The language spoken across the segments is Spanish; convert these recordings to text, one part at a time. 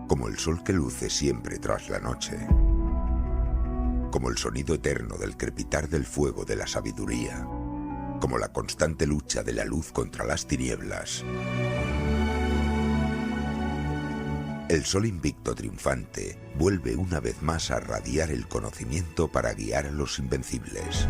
como el sol que luce siempre tras la noche, como el sonido eterno del crepitar del fuego de la sabiduría, como la constante lucha de la luz contra las tinieblas. El sol invicto triunfante vuelve una vez más a radiar el conocimiento para guiar a los invencibles.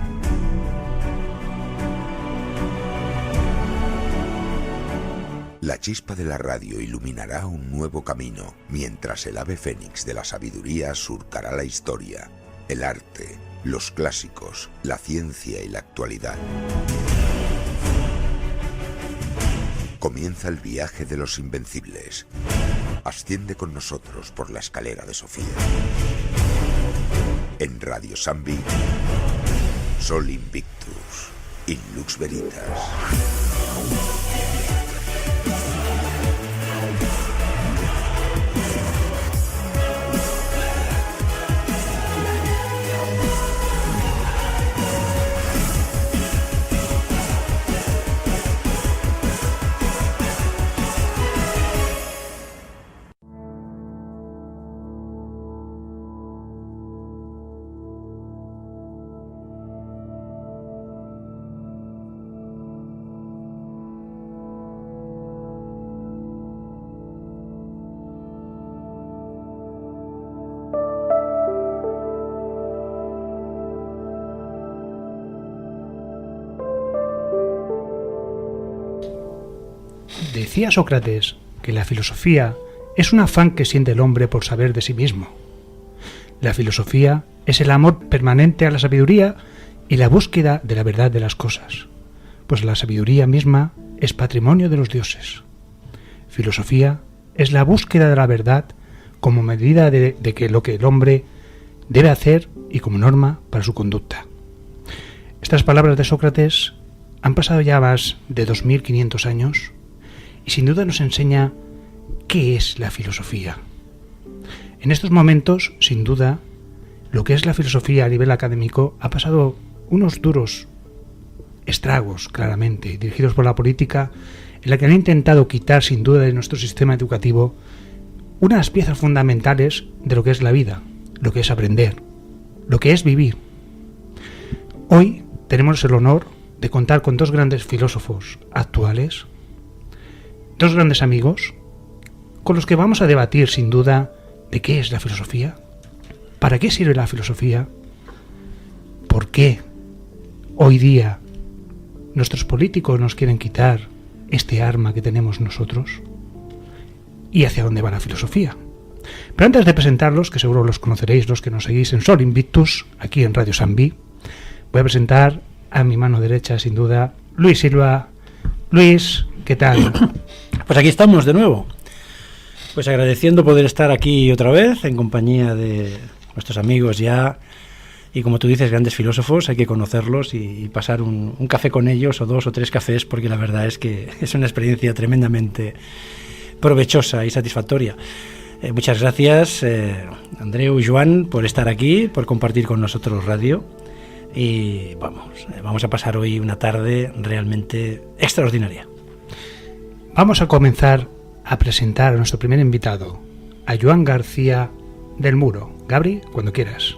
La chispa de la radio iluminará un nuevo camino, mientras el ave fénix de la sabiduría surcará la historia, el arte, los clásicos, la ciencia y la actualidad. Comienza el viaje de los invencibles. Asciende con nosotros por la escalera de Sofía. En Radio Sambi, Sol Invictus, in Lux Veritas. Decía Sócrates que la filosofía es un afán que siente el hombre por saber de sí mismo. La filosofía es el amor permanente a la sabiduría y la búsqueda de la verdad de las cosas, pues la sabiduría misma es patrimonio de los dioses. Filosofía es la búsqueda de la verdad como medida de lo que el hombre debe hacer y como norma para su conducta. Estas palabras de Sócrates han pasado ya más de 2500 años y sin duda nos enseña qué es la filosofía. En estos momentos, sin duda, lo que es la filosofía a nivel académico ha pasado unos duros estragos, claramente, dirigidos por la política, en la que han intentado quitar, sin duda, de nuestro sistema educativo unas piezas fundamentales de lo que es la vida, lo que es aprender, lo que es vivir. Hoy tenemos el honor de contar con dos grandes filósofos actuales, dos grandes amigos, con los que vamos a debatir, sin duda, de qué es la filosofía, para qué sirve la filosofía, por qué hoy día nuestros políticos nos quieren quitar este arma que tenemos nosotros y hacia dónde va la filosofía. Pero antes de presentarlos, que seguro los conoceréis los que nos seguís en Sol Invictus, aquí en Radio Sambi, voy a presentar a mi mano derecha, sin duda, Luis Silva. Luis, ¿qué tal? Pues aquí estamos de nuevo, pues agradeciendo poder estar aquí otra vez en compañía de nuestros amigos ya, y como tú dices, grandes filósofos. Hay que conocerlos y pasar un café con ellos, o dos o tres cafés, porque la verdad es que es una experiencia tremendamente provechosa y satisfactoria. Muchas gracias, Andreu y Joan, por estar aquí, por compartir con nosotros radio, y vamos a pasar hoy una tarde realmente extraordinaria. Vamos a comenzar a presentar a nuestro primer invitado, a Joan García del Muro. Gabri, cuando quieras.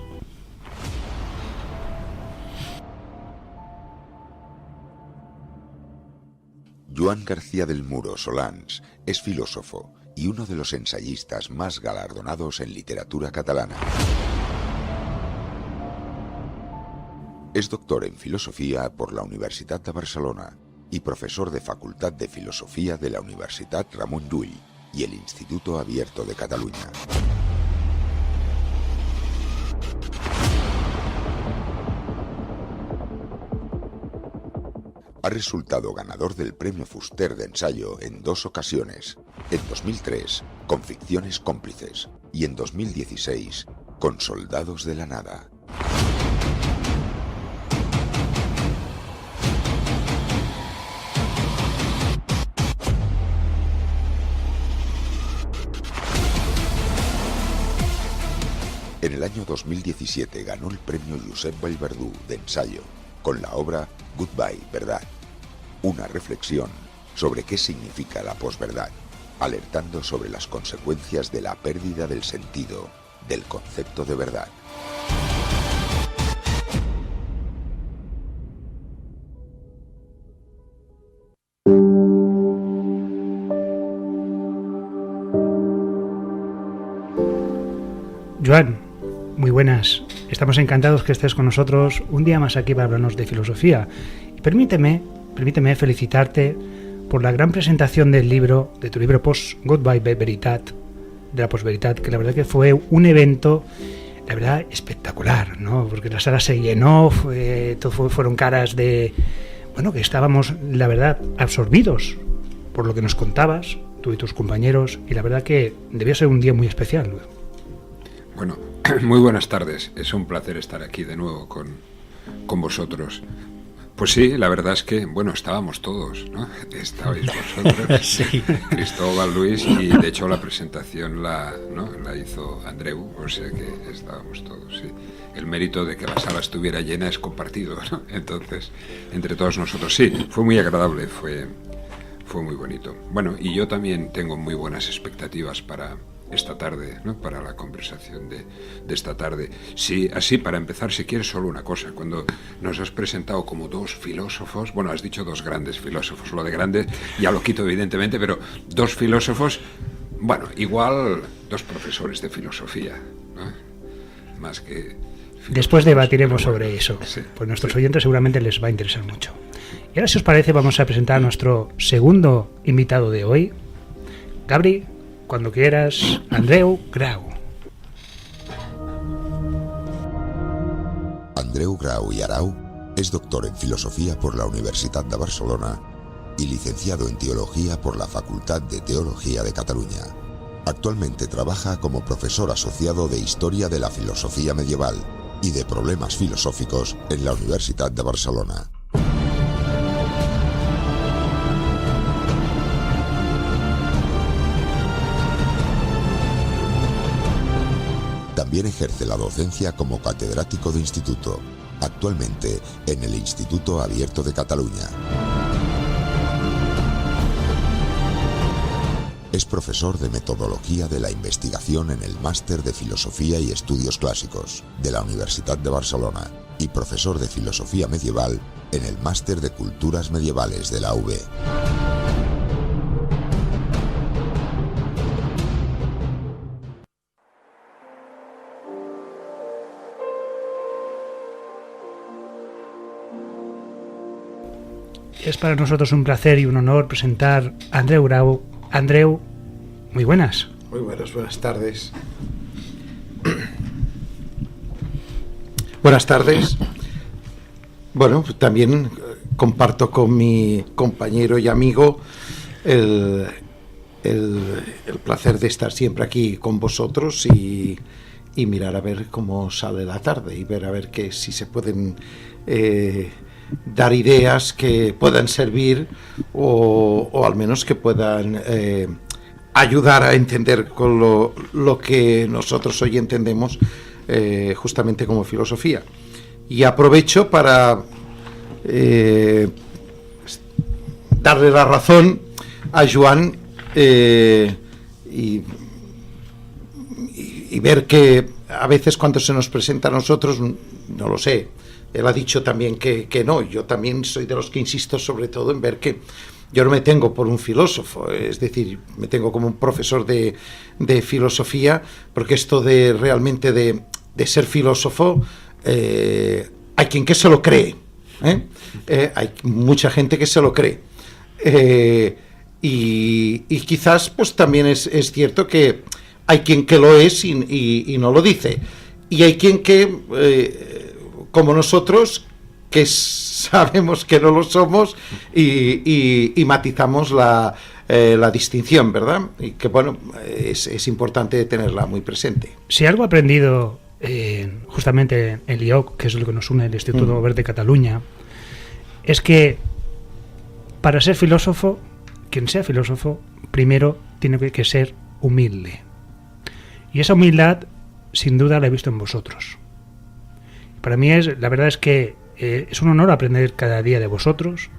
Joan García del Muro Solans es filósofo y uno de los ensayistas más galardonados en literatura catalana. Es doctor en filosofía por la Universitat de Barcelona y profesor de Facultad de Filosofía de la Universitat Ramon Llull y el Instituto Abierto de Cataluña. Ha resultado ganador del Premio Fuster de Ensayo en 2 ocasiones, en 2003 con Ficciones cómplices y en 2016 con Soldados de la Nada. En el año 2017 ganó el premio Josep Vallverdú de ensayo con la obra Goodbye, Verdad, una reflexión sobre qué significa la posverdad, alertando sobre las consecuencias de la pérdida del sentido del concepto de verdad. Joan, muy buenas. Estamos encantados que estés con nosotros un día más aquí para hablarnos de filosofía. Y permíteme felicitarte por la gran presentación de tu libro Post Goodbye Veritat, de la Postveritat, que la verdad que fue un evento, la verdad, espectacular, ¿no? Porque la sala se llenó, fueron caras de, bueno, que estábamos, la verdad, absorbidos por lo que nos contabas, tú y tus compañeros, y la verdad que debió ser un día muy especial. Bueno, muy buenas tardes. Es un placer estar aquí de nuevo con vosotros. Pues sí, la verdad es que, bueno, estábamos todos, ¿no? Estabais vosotros, Sí. Cristóbal, Luis, y de hecho la presentación la hizo Andreu, o sea que estábamos todos, sí. El mérito de que la sala estuviera llena es compartido, ¿no? Entonces, entre todos nosotros, sí, fue muy agradable, fue muy bonito. Bueno, y yo también tengo muy buenas expectativas para esta tarde, ¿no? Para la conversación de esta tarde. Sí, así para empezar, si quieres, solo una cosa. Cuando nos has presentado como dos filósofos, bueno, has dicho dos grandes filósofos, lo de grande ya lo quito evidentemente, pero dos filósofos, bueno, igual dos profesores de filosofía, ¿no? Más que filósofos. Después debatiremos Pero bueno, sobre eso, sí, pues nuestros sí. oyentes seguramente les va a interesar mucho. Y ahora, si os parece, vamos a presentar a nuestro segundo invitado de hoy. Gabri, cuando quieras. Andreu Grau. Andreu Grau i Arau es doctor en Filosofía por la Universitat de Barcelona y licenciado en Teología por la Facultad de Teología de Cataluña. Actualmente trabaja como profesor asociado de Historia de la Filosofía Medieval y de Problemas Filosóficos en la Universitat de Barcelona. También ejerce la docencia como catedrático de instituto, actualmente en el Instituto Abierto de Cataluña. Es profesor de Metodología de la Investigación en el Máster de Filosofía y Estudios Clásicos de la Universitat de Barcelona y profesor de Filosofía Medieval en el Máster de Culturas Medievales de la UB. Es para nosotros un placer y un honor presentar a Andreu Grau. Andreu, muy buenas. Muy buenas tardes. Buenas tardes. Bueno, también comparto con mi compañero y amigo el placer de estar siempre aquí con vosotros y mirar a ver cómo sale la tarde y ver a ver que si se pueden dar ideas que puedan servir o al menos que puedan ayudar a entender con lo que nosotros hoy entendemos justamente como filosofía. Y aprovecho para darle la razón a Joan y ver que a veces cuando se nos presenta a nosotros, no lo sé, él ha dicho también que no, yo también soy de los que insisto sobre todo en ver que yo no me tengo por un filósofo, es decir, me tengo como un profesor de filosofía, porque esto de realmente de ser filósofo, hay quien que se lo cree, hay mucha gente que se lo cree, y quizás pues también es cierto que hay quien que lo es y no lo dice, y hay quien que como nosotros, que sabemos que no lo somos y matizamos la distinción, ¿verdad? Y que, bueno, es importante tenerla muy presente. Si algo he aprendido justamente en el IOC, que es lo que nos une el Instituto Obert de Cataluña, es que para ser filósofo, quien sea filósofo, primero tiene que ser humilde. Y esa humildad, sin duda, la he visto en vosotros. Para mí la verdad es que es un honor aprender cada día de vosotros,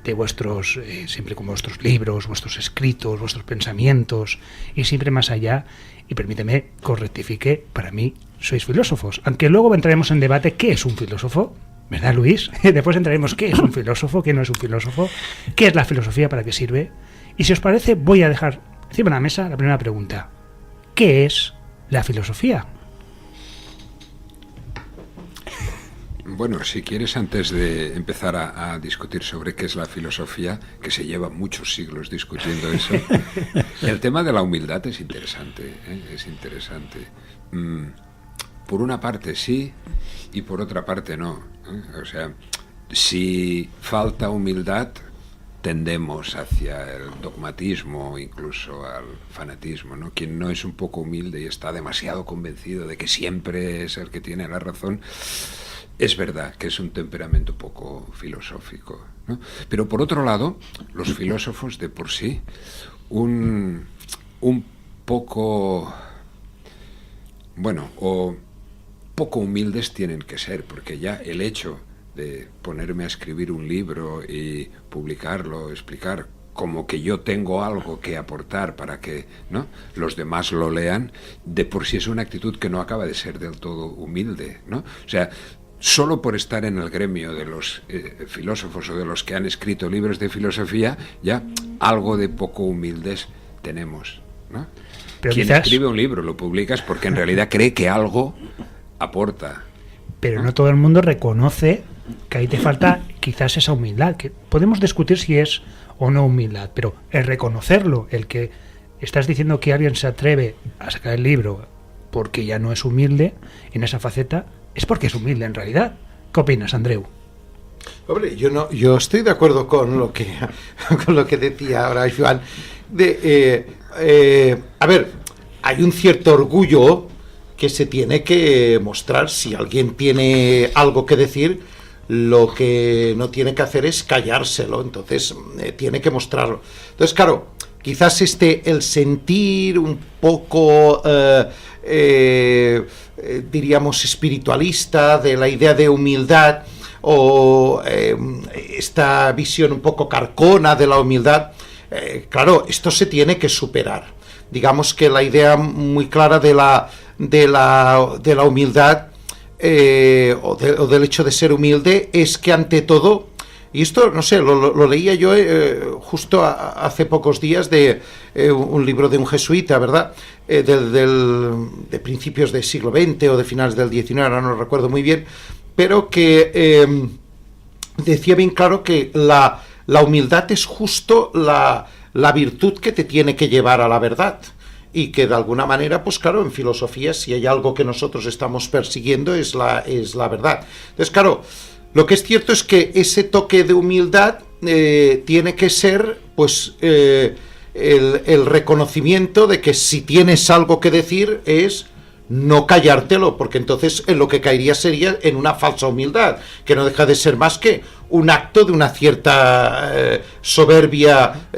de vuestros, siempre con vuestros libros, vuestros escritos, vuestros pensamientos y siempre más allá. Y permíteme que os rectifique, para mí sois filósofos, aunque luego entraremos en debate qué es un filósofo, ¿verdad, Luis? Después entraremos qué es un filósofo, qué no es un filósofo, qué es la filosofía, para qué sirve. Y si os parece, voy a dejar encima de la mesa la primera pregunta: ¿qué es la filosofía? Bueno, si quieres, antes de empezar a discutir sobre qué es la filosofía, que se lleva muchos siglos discutiendo eso, el tema de la humildad es interesante, ¿eh? Es interesante. Por una parte sí y por otra parte no, ¿eh? O sea, si falta humildad, tendemos hacia el dogmatismo, incluso al fanatismo, ¿no? Quien no es un poco humilde y está demasiado convencido de que siempre es el que tiene la razón, es verdad que es un temperamento poco filosófico, ¿no? Pero por otro lado, los filósofos de por sí, un poco, bueno, o poco humildes tienen que ser, porque ya el hecho de ponerme a escribir un libro y publicarlo, explicar como que yo tengo algo que aportar para que, ¿no?, los demás lo lean, de por sí es una actitud que no acaba de ser del todo humilde, ¿no? O sea, solo por estar en el gremio de los filósofos o de los que han escrito libros de filosofía, ya algo de poco humildes tenemos, ¿no? Pero quien quizás escribe un libro lo publicas porque en realidad cree que algo aporta. Pero no todo el mundo reconoce que ahí te falta quizás esa humildad, que podemos discutir si es o no humildad, pero el reconocerlo, el que estás diciendo que alguien se atreve a sacar el libro porque ya no es humilde en esa faceta, es porque es humilde en realidad. ¿Qué opinas, Andreu? Hombre, yo estoy de acuerdo con lo que decía ahora Joan. A ver, hay un cierto orgullo que se tiene que mostrar. Si alguien tiene algo que decir, lo que no tiene que hacer es callárselo, entonces tiene que mostrarlo. Entonces, claro, quizás el sentir un poco, diríamos, espiritualista de la idea de humildad, o esta visión un poco carcona de la humildad, claro, esto se tiene que superar. Digamos que la idea muy clara de la humildad, o del hecho de ser humilde, es que ante todo, y esto, no sé, lo leía yo justo hace pocos días de un libro de un jesuita, ¿verdad?, de principios del siglo XX o de finales del XIX, ahora no lo recuerdo muy bien, pero que decía bien claro que la humildad es justo la virtud que te tiene que llevar a la verdad. Y que de alguna manera, pues claro, en filosofía, si hay algo que nosotros estamos persiguiendo, es la verdad. Entonces, claro, lo que es cierto es que ese toque de humildad tiene que ser, pues, el reconocimiento de que si tienes algo que decir es no callártelo, porque entonces en lo que caería sería en una falsa humildad, que no deja de ser más que un acto de una cierta soberbia.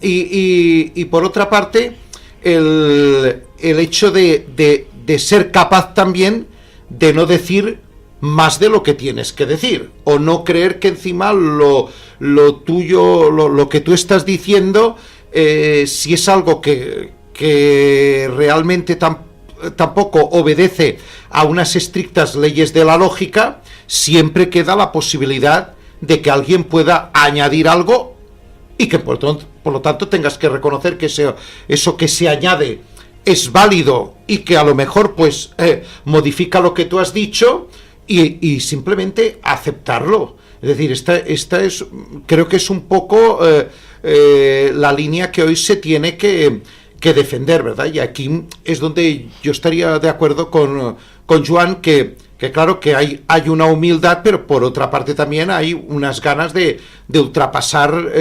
Y por otra parte, el hecho de ser capaz también de no decir más de lo que tienes que decir, o no creer que encima lo tuyo, lo que tú estás diciendo, si es algo que realmente tampoco obedece a unas estrictas leyes de la lógica, siempre queda la posibilidad de que alguien pueda añadir algo y que por lo tanto tengas que reconocer que eso que se añade es válido y que a lo mejor pues modifica lo que tú has dicho, y simplemente aceptarlo. Es decir, esta es, creo que es un poco la línea que hoy se tiene que defender, ¿verdad? Y aquí es donde yo estaría de acuerdo con Joan, que claro que hay una humildad, pero por otra parte también hay unas ganas de ultrapasar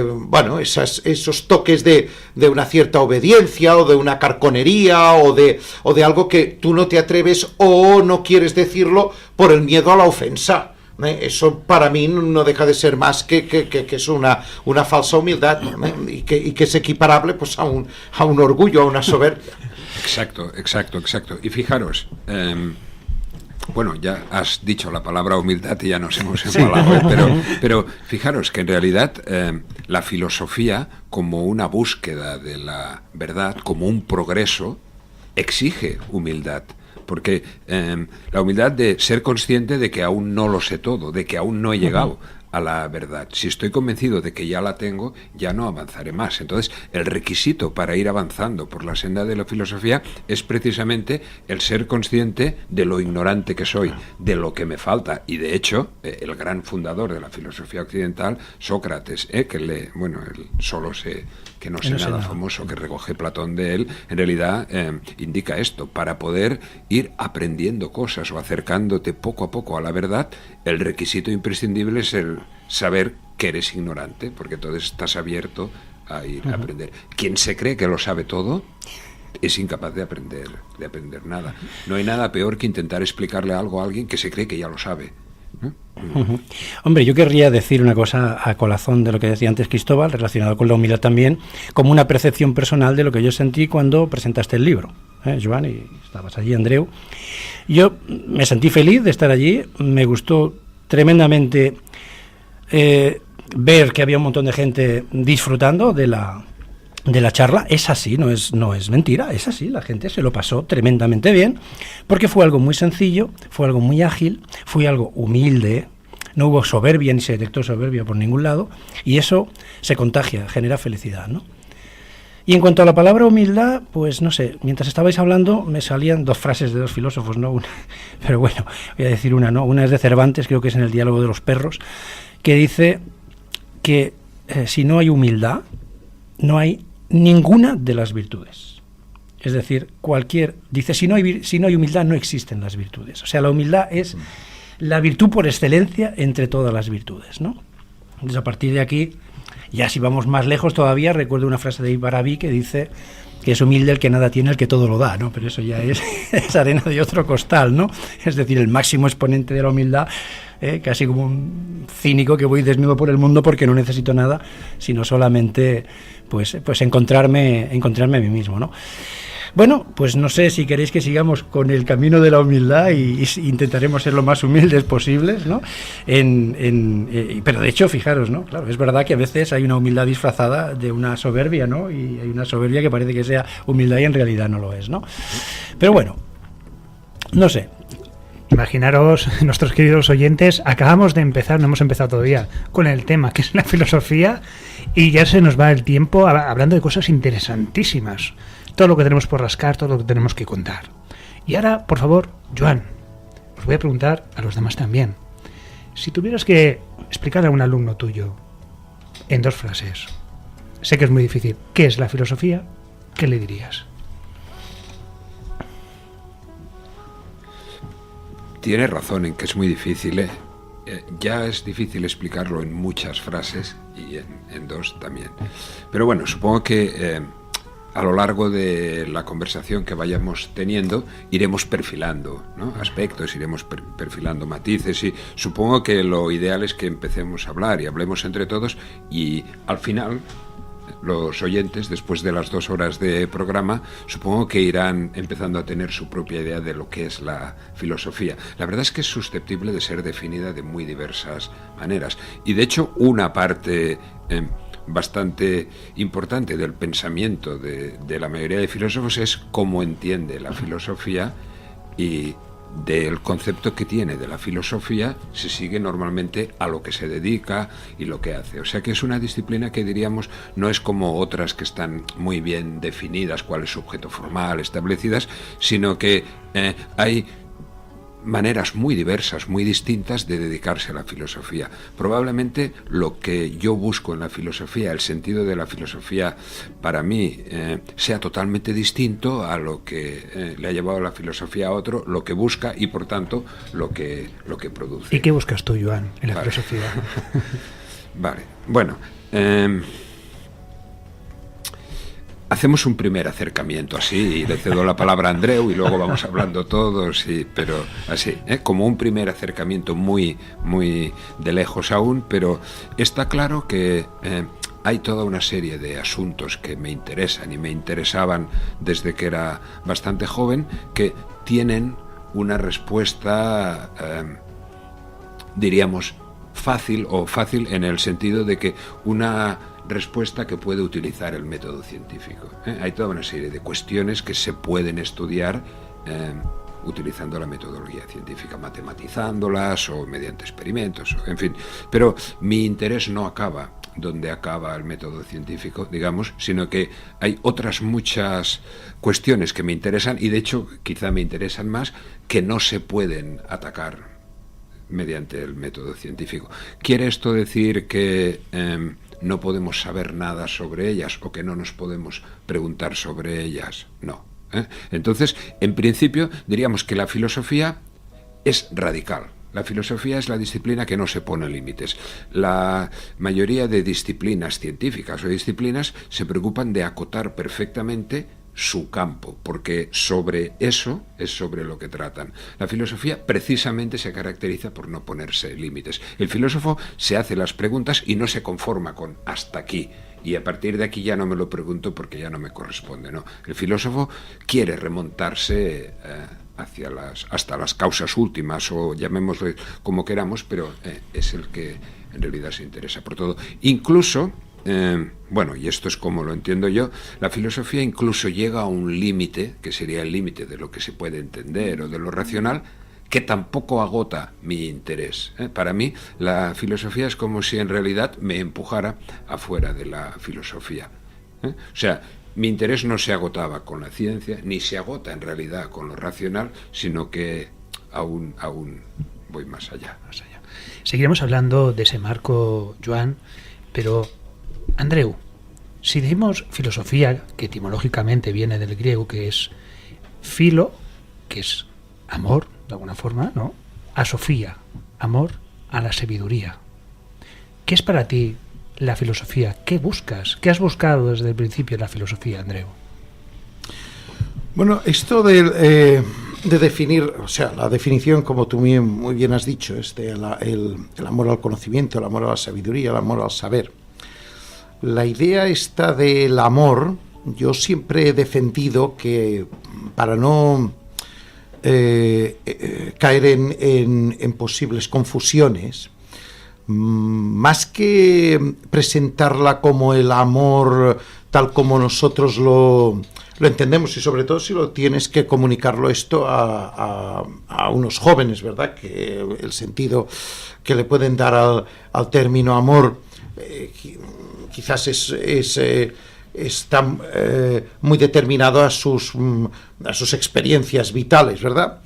bueno, esos toques de una cierta obediencia, o de una carconería, o de algo que tú no te atreves o no quieres decirlo por el miedo a la ofensa. Eso para mí no deja de ser más que es una falsa humildad, y que es equiparable pues a un orgullo, a una soberbia. Exacto. Y fijaros, Bueno, ya has dicho la palabra humildad y ya nos hemos empalado, pero fijaros que en realidad la filosofía, como una búsqueda de la verdad, como un progreso, exige humildad. Porque la humildad de ser consciente de que aún no lo sé todo, de que aún no he llegado a la verdad. Si estoy convencido de que ya la tengo, ya no avanzaré más. Entonces, el requisito para ir avanzando por la senda de la filosofía es precisamente el ser consciente de lo ignorante que soy, de lo que me falta. Y de hecho, el gran fundador de la filosofía occidental, Sócrates, que no sé nada famoso que recoge Platón de él, en realidad indica esto: para poder ir aprendiendo cosas o acercándote poco a poco a la verdad, el requisito imprescindible es el saber que eres ignorante, porque entonces estás abierto a ir a aprender. Quien se cree que lo sabe todo es incapaz de aprender nada. No hay nada peor que intentar explicarle algo a alguien que se cree que ya lo sabe, ¿no? Hombre, yo querría decir una cosa a colazón de lo que decía antes Cristóbal, relacionado con la humildad también, como una percepción personal de lo que yo sentí cuando presentaste el libro, Joan, y estabas allí, Andreu. Yo me sentí feliz de estar allí, me gustó tremendamente ver que había un montón de gente disfrutando de la charla. Es así, no es mentira, es así, la gente se lo pasó tremendamente bien, porque fue algo muy sencillo, fue algo muy ágil, fue algo humilde, no hubo soberbia ni se detectó soberbia por ningún lado, y eso se contagia, genera felicidad, ¿no? Y en cuanto a la palabra humildad, pues no sé, mientras estabais hablando me salían dos frases de dos filósofos, ¿no? Pero bueno, voy a decir una, ¿no? Una es de Cervantes, creo que es en el Diálogo de los perros, que dice que si no hay humildad, no hay ninguna de las virtudes. Es decir, dice, si no hay humildad, no existen las virtudes. O sea, la humildad es la virtud por excelencia entre todas las virtudes, ¿no? Entonces, a partir de aquí, ya si vamos más lejos todavía, recuerdo una frase de Ibarabi que dice que es humilde el que nada tiene, el que todo lo da, ¿no? Pero eso ya es arena de otro costal, ¿no? Es decir, el máximo exponente de la humildad, casi como un cínico que voy desnudo por el mundo porque no necesito nada, sino solamente pues encontrarme a mí mismo, ¿no? Bueno, pues no sé si queréis que sigamos con el camino de la humildad y intentaremos ser lo más humildes posibles, ¿no? Pero de hecho, fijaros, ¿no? Claro, es verdad que a veces hay una humildad disfrazada de una soberbia, ¿no? Y hay una soberbia que parece que sea humildad y en realidad no lo es, ¿no? Pero bueno, no sé. Imaginaros, nuestros queridos oyentes, acabamos de empezar, no hemos empezado todavía, con el tema que es la filosofía, y ya se nos va el tiempo hablando de cosas interesantísimas. Todo lo que tenemos por rascar, todo lo que tenemos que contar. Y ahora, por favor, Joan, os voy a preguntar a los demás también. Si tuvieras que explicarle a un alumno tuyo, en 2 frases, sé que es muy difícil, ¿qué es la filosofía? ¿Qué le dirías? Tienes razón en que es muy difícil, ya es difícil explicarlo en muchas frases y en 2 también. Pero bueno, supongo que a lo largo de la conversación que vayamos teniendo iremos perfilando, ¿no?, aspectos, iremos perfilando matices, y supongo que lo ideal es que empecemos a hablar y hablemos entre todos, y al final los oyentes, después de las 2 horas de programa, supongo que irán empezando a tener su propia idea de lo que es la filosofía. La verdad es que es susceptible de ser definida de muy diversas maneras, y de hecho una parte bastante importante del pensamiento de la mayoría de filósofos es cómo entiende la filosofía, y del concepto que tiene de la filosofía se sigue normalmente a lo que se dedica y lo que hace. O sea que es una disciplina que diríamos no es como otras que están muy bien definidas, cuál es su objeto formal, establecidas, sino que hay maneras muy diversas, muy distintas de dedicarse a la filosofía. Probablemente lo que yo busco en la filosofía, el sentido de la filosofía para mí, sea totalmente distinto a lo que le ha llevado la filosofía a otro, lo que busca y por tanto lo que produce. ¿Y qué buscas tú, Joan, en la filosofía? Vale, bueno, hacemos un primer acercamiento así, y le cedo la palabra a Andreu y luego vamos hablando todos, pero así, como un primer acercamiento muy, muy de lejos aún, pero está claro que hay toda una serie de asuntos que me interesan y me interesaban desde que era bastante joven, que tienen una respuesta, diríamos, fácil en el sentido de que una respuesta que puede utilizar el método científico. Hay toda una serie de cuestiones que se pueden estudiar utilizando la metodología científica, matematizándolas o mediante experimentos, en fin. Pero mi interés no acaba donde acaba el método científico, digamos, sino que hay otras muchas cuestiones que me interesan y de hecho quizá me interesan más, que no se pueden atacar mediante el método científico. ¿Quiere esto decir que no podemos saber nada sobre ellas o que no nos podemos preguntar sobre ellas? No. Entonces, en principio, diríamos que la filosofía es radical. La filosofía es la disciplina que no se pone límites. La mayoría de disciplinas científicas o disciplinas se preocupan de acotar perfectamente su campo, porque sobre eso es sobre lo que tratan. La filosofía precisamente se caracteriza por no ponerse límites. El filósofo se hace las preguntas y no se conforma con hasta aquí, y a partir de aquí ya no me lo pregunto porque ya no me corresponde, no. El filósofo quiere remontarse hasta las causas últimas, o llamémoslo como queramos, pero es el que en realidad se interesa por todo. Incluso, bueno, y esto es como lo entiendo yo, la filosofía incluso llega a un límite, que sería el límite de lo que se puede entender o de lo racional, que tampoco agota mi interés. Para mí, la filosofía es como si en realidad me empujara afuera de la filosofía. O sea, mi interés no se agotaba con la ciencia, ni se agota en realidad con lo racional, sino que aún voy más allá. Seguiremos hablando de ese marco, Joan, pero, Andreu, si decimos filosofía, que etimológicamente viene del griego, que es filo, que es amor, de alguna forma, ¿no? A Sofía, amor a la sabiduría. ¿Qué es para ti la filosofía? ¿Qué buscas? ¿Qué has buscado desde el principio de la filosofía, Andreu? Bueno, esto de definir, o sea, la definición, como tú muy bien has dicho, es el amor al conocimiento, el amor a la sabiduría, el amor al saber. La idea esta del amor, yo siempre he defendido que para no caer en posibles confusiones, más que presentarla como el amor tal como nosotros lo entendemos, y sobre todo si lo tienes que comunicarlo esto a unos jóvenes, ¿verdad? Que el sentido que le pueden dar al término amor quizás está muy determinado a sus experiencias vitales, ¿verdad?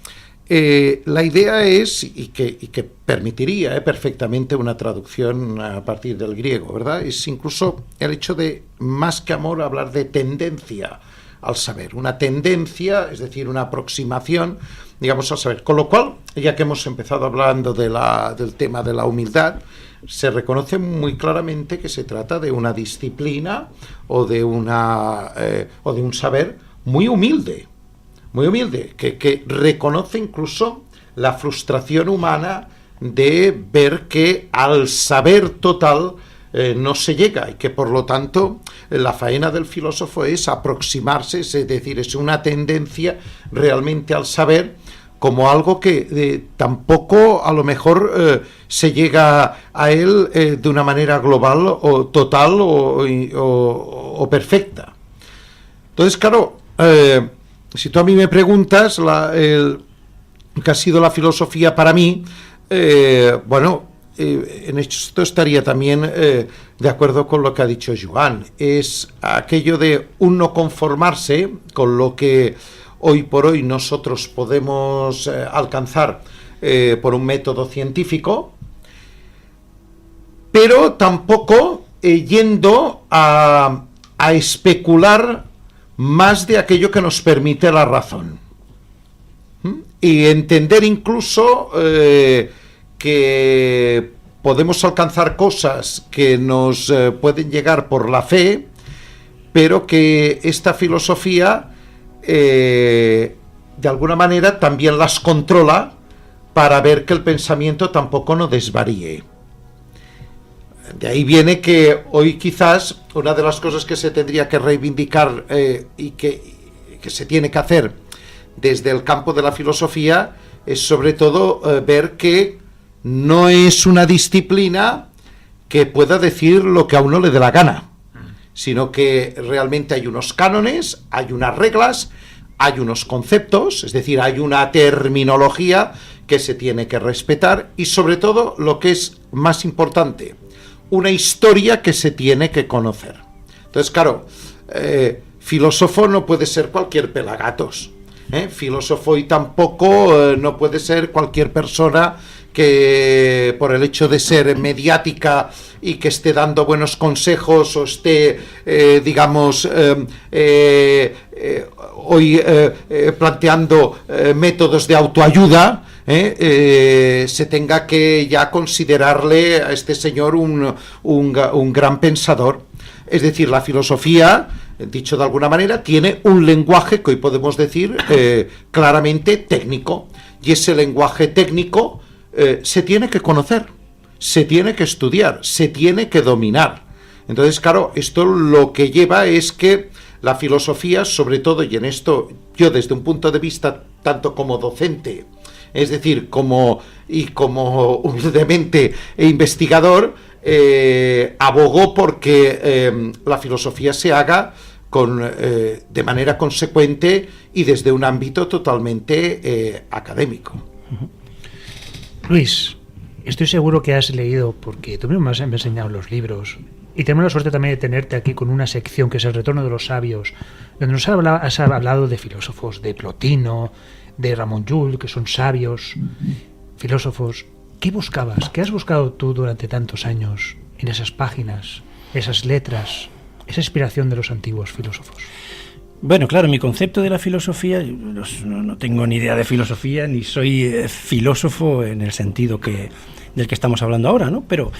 La idea es, y que permitiría perfectamente una traducción a partir del griego, ¿verdad? Es incluso el hecho de, más que amor, hablar de tendencia al saber. Una tendencia, es decir, una aproximación, digamos, al saber. Con lo cual, ya que hemos empezado hablando del tema de la humildad, se reconoce muy claramente que se trata de una disciplina o de un saber muy humilde, que reconoce incluso la frustración humana de ver que al saber total no se llega, y que por lo tanto la faena del filósofo es aproximarse, es decir, es una tendencia realmente al saber como algo que tampoco a lo mejor se llega a él de una manera global o total o perfecta. Entonces, claro, si tú a mí me preguntas qué ha sido la filosofía para mí, en esto estaría también de acuerdo con lo que ha dicho Joan. Es aquello de un no conformarse con lo que hoy por hoy nosotros podemos alcanzar por un método científico, pero tampoco yendo a especular más de aquello que nos permite la razón. Y entender incluso que podemos alcanzar cosas que nos pueden llegar por la fe, pero que esta filosofía de alguna manera también las controla para ver que el pensamiento tampoco no desvaríe. De ahí viene que hoy quizás una de las cosas que se tendría que reivindicar y que se tiene que hacer desde el campo de la filosofía es sobre todo ver que no es una disciplina que pueda decir lo que a uno le dé la gana, sino que realmente hay unos cánones, hay unas reglas, hay unos conceptos, es decir, hay una terminología que se tiene que respetar y sobre todo, lo que es más importante, una historia que se tiene que conocer. Entonces, claro, filósofo no puede ser cualquier pelagatos, filósofo y tampoco no puede ser cualquier persona que por el hecho de ser mediática y que esté dando buenos consejos o esté, hoy planteando métodos de autoayuda, se tenga que ya considerarle a este señor un gran pensador. Es decir, la filosofía, dicho de alguna manera, tiene un lenguaje que hoy podemos decir claramente técnico, y ese lenguaje técnico se tiene que conocer, se tiene que estudiar, se tiene que dominar. Entonces, claro, esto lo que lleva es que la filosofía, sobre todo, y en esto yo desde un punto de vista tanto como docente, es decir, como humildemente investigador, abogó porque la filosofía se haga de manera consecuente y desde un ámbito totalmente académico. Luis, estoy seguro que has leído, porque tú mismo me has enseñado los libros, y tenemos la suerte también de tenerte aquí con una sección que es el Retorno de los Sabios, donde nos has hablado de filósofos, de Plotino, de Ramon Llull, que son sabios, filósofos. ¿Qué buscabas? ¿Qué has buscado tú durante tantos años en esas páginas, esas letras, esa inspiración de los antiguos filósofos? Bueno, claro, mi concepto de la filosofía, no tengo ni idea de filosofía, ni soy filósofo en el sentido del que estamos hablando ahora, ¿no? Pero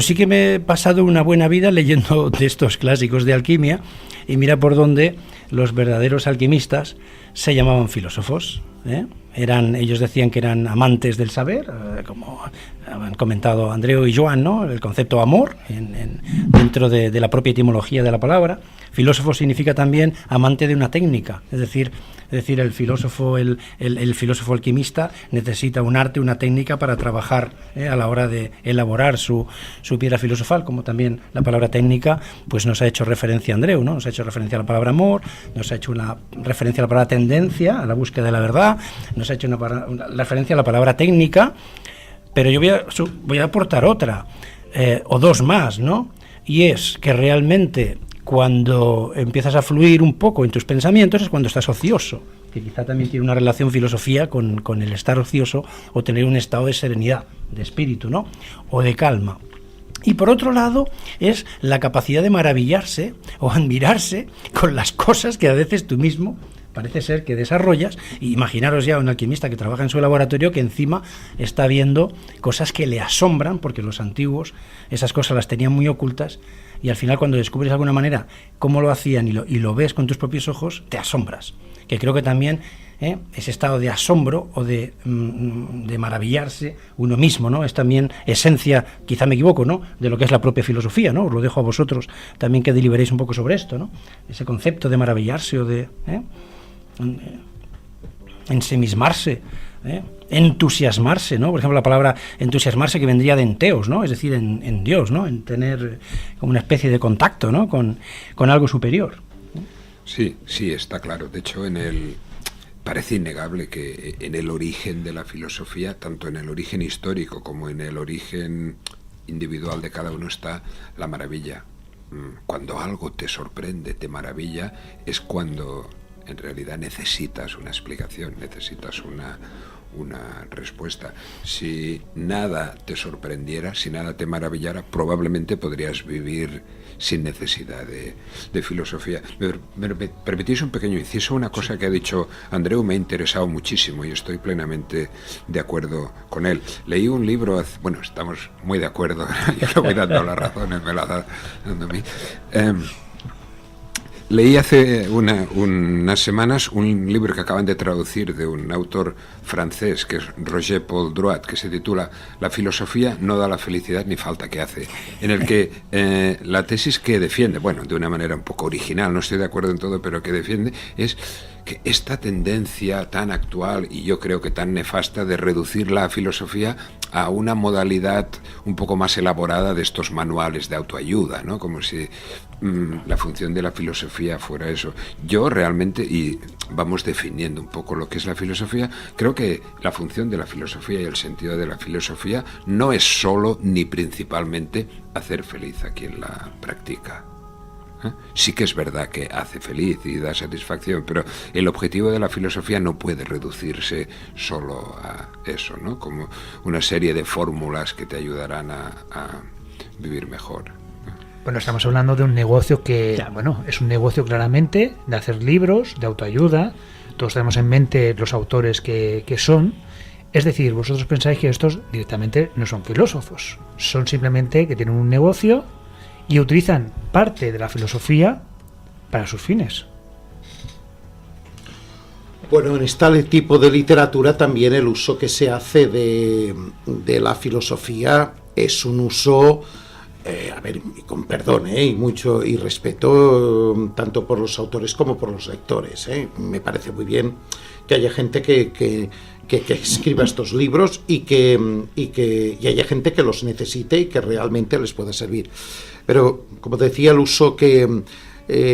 sí que me he pasado una buena vida leyendo de estos clásicos de alquimia, y mira por dónde los verdaderos alquimistas se llamaban filósofos, ¿eh? Ellos decían que eran amantes del saber, como han comentado Andreu y Joan, ¿no? El concepto amor dentro de la propia etimología de la palabra. Filósofo significa también amante de una técnica, es decir, el filósofo filósofo alquimista necesita un arte, una técnica para trabajar a la hora de elaborar su piedra filosofal, como también la palabra técnica pues nos ha hecho referencia Andreu, ¿no? Nos ha hecho referencia a la palabra amor, nos ha hecho una referencia a la palabra tendencia, a la búsqueda de la verdad, nos ha hecho una referencia a la palabra técnica, pero yo voy a aportar otra, o dos más, ¿no? Y es que realmente cuando empiezas a fluir un poco en tus pensamientos es cuando estás ocioso, que quizá también tiene una relación filosofía con el estar ocioso o tener un estado de serenidad, de espíritu, ¿no? O de calma. Y por otro lado es la capacidad de maravillarse o admirarse con las cosas que a veces tú mismo parece ser que desarrollas. Y imaginaros ya un alquimista que trabaja en su laboratorio que encima está viendo cosas que le asombran, porque los antiguos esas cosas las tenían muy ocultas, y al final cuando descubres de alguna manera cómo lo hacían y lo ves con tus propios ojos, te asombras. Que creo que también ese estado de asombro o de maravillarse uno mismo, ¿no? Es también esencia, quizá me equivoco, ¿no?, de lo que es la propia filosofía, ¿no? Os lo dejo a vosotros también que deliberéis un poco sobre esto, ¿no? Ese concepto de maravillarse o de ensimismarse, entusiasmarse, ¿no? Por ejemplo, la palabra entusiasmarse que vendría de enteos, ¿no? Es decir, en Dios, ¿no? En tener como una especie de contacto, ¿no? Con algo superior. Sí, está claro. De hecho, parece innegable que en el origen de la filosofía, tanto en el origen histórico como en el origen individual de cada uno, está la maravilla. Cuando algo te sorprende, te maravilla, es cuando en realidad necesitas una explicación, necesitas una respuesta. Si nada te sorprendiera, si nada te maravillara, probablemente podrías vivir sin necesidad de filosofía. ¿Me permitís un pequeño inciso? Una cosa que ha dicho Andreu me ha interesado muchísimo y estoy plenamente de acuerdo con él. Leí un libro, estamos muy de acuerdo, yo le voy dando las razones, me las da dando a mí. Leí hace unas semanas un libro que acaban de traducir de un autor francés, que es Roger Paul Drouat, que se titula La filosofía no da la felicidad ni falta que hace, en el que la tesis que defiende, bueno, de una manera un poco original, no estoy de acuerdo en todo, pero que defiende es que esta tendencia tan actual y yo creo que tan nefasta de reducir la filosofía a una modalidad un poco más elaborada de estos manuales de autoayuda, ¿no? Como si la función de la filosofía fuera eso. Yo realmente, y vamos definiendo un poco lo que es la filosofía, creo que la función de la filosofía y el sentido de la filosofía no es solo ni principalmente hacer feliz a quien la practica. Sí que es verdad que hace feliz y da satisfacción, pero el objetivo de la filosofía no puede reducirse solo a eso, ¿no? Como una serie de fórmulas que te ayudarán a vivir mejor. Bueno, estamos hablando de un negocio que, bueno, es un negocio claramente de hacer libros, de autoayuda. Todos tenemos en mente los autores que son. Es decir, vosotros pensáis que estos directamente no son filósofos. Son simplemente que tienen un negocio y utilizan parte de la filosofía para sus fines. Bueno, en este tipo de literatura también el uso que se hace de la filosofía es un uso, a ver, con perdón, y respeto tanto por los autores como por los lectores. Me parece muy bien que haya gente que escriba estos libros y haya gente que los necesite y que realmente les pueda servir. Pero, como decía, el uso que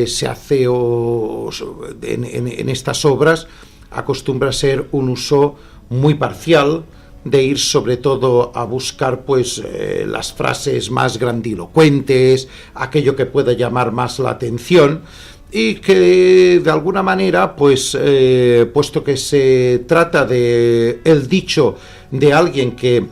se hace en estas obras acostumbra a ser un uso muy parcial, de ir sobre todo a buscar pues las frases más grandilocuentes, aquello que pueda llamar más la atención, y que de alguna manera, pues puesto que se trata de el dicho de alguien que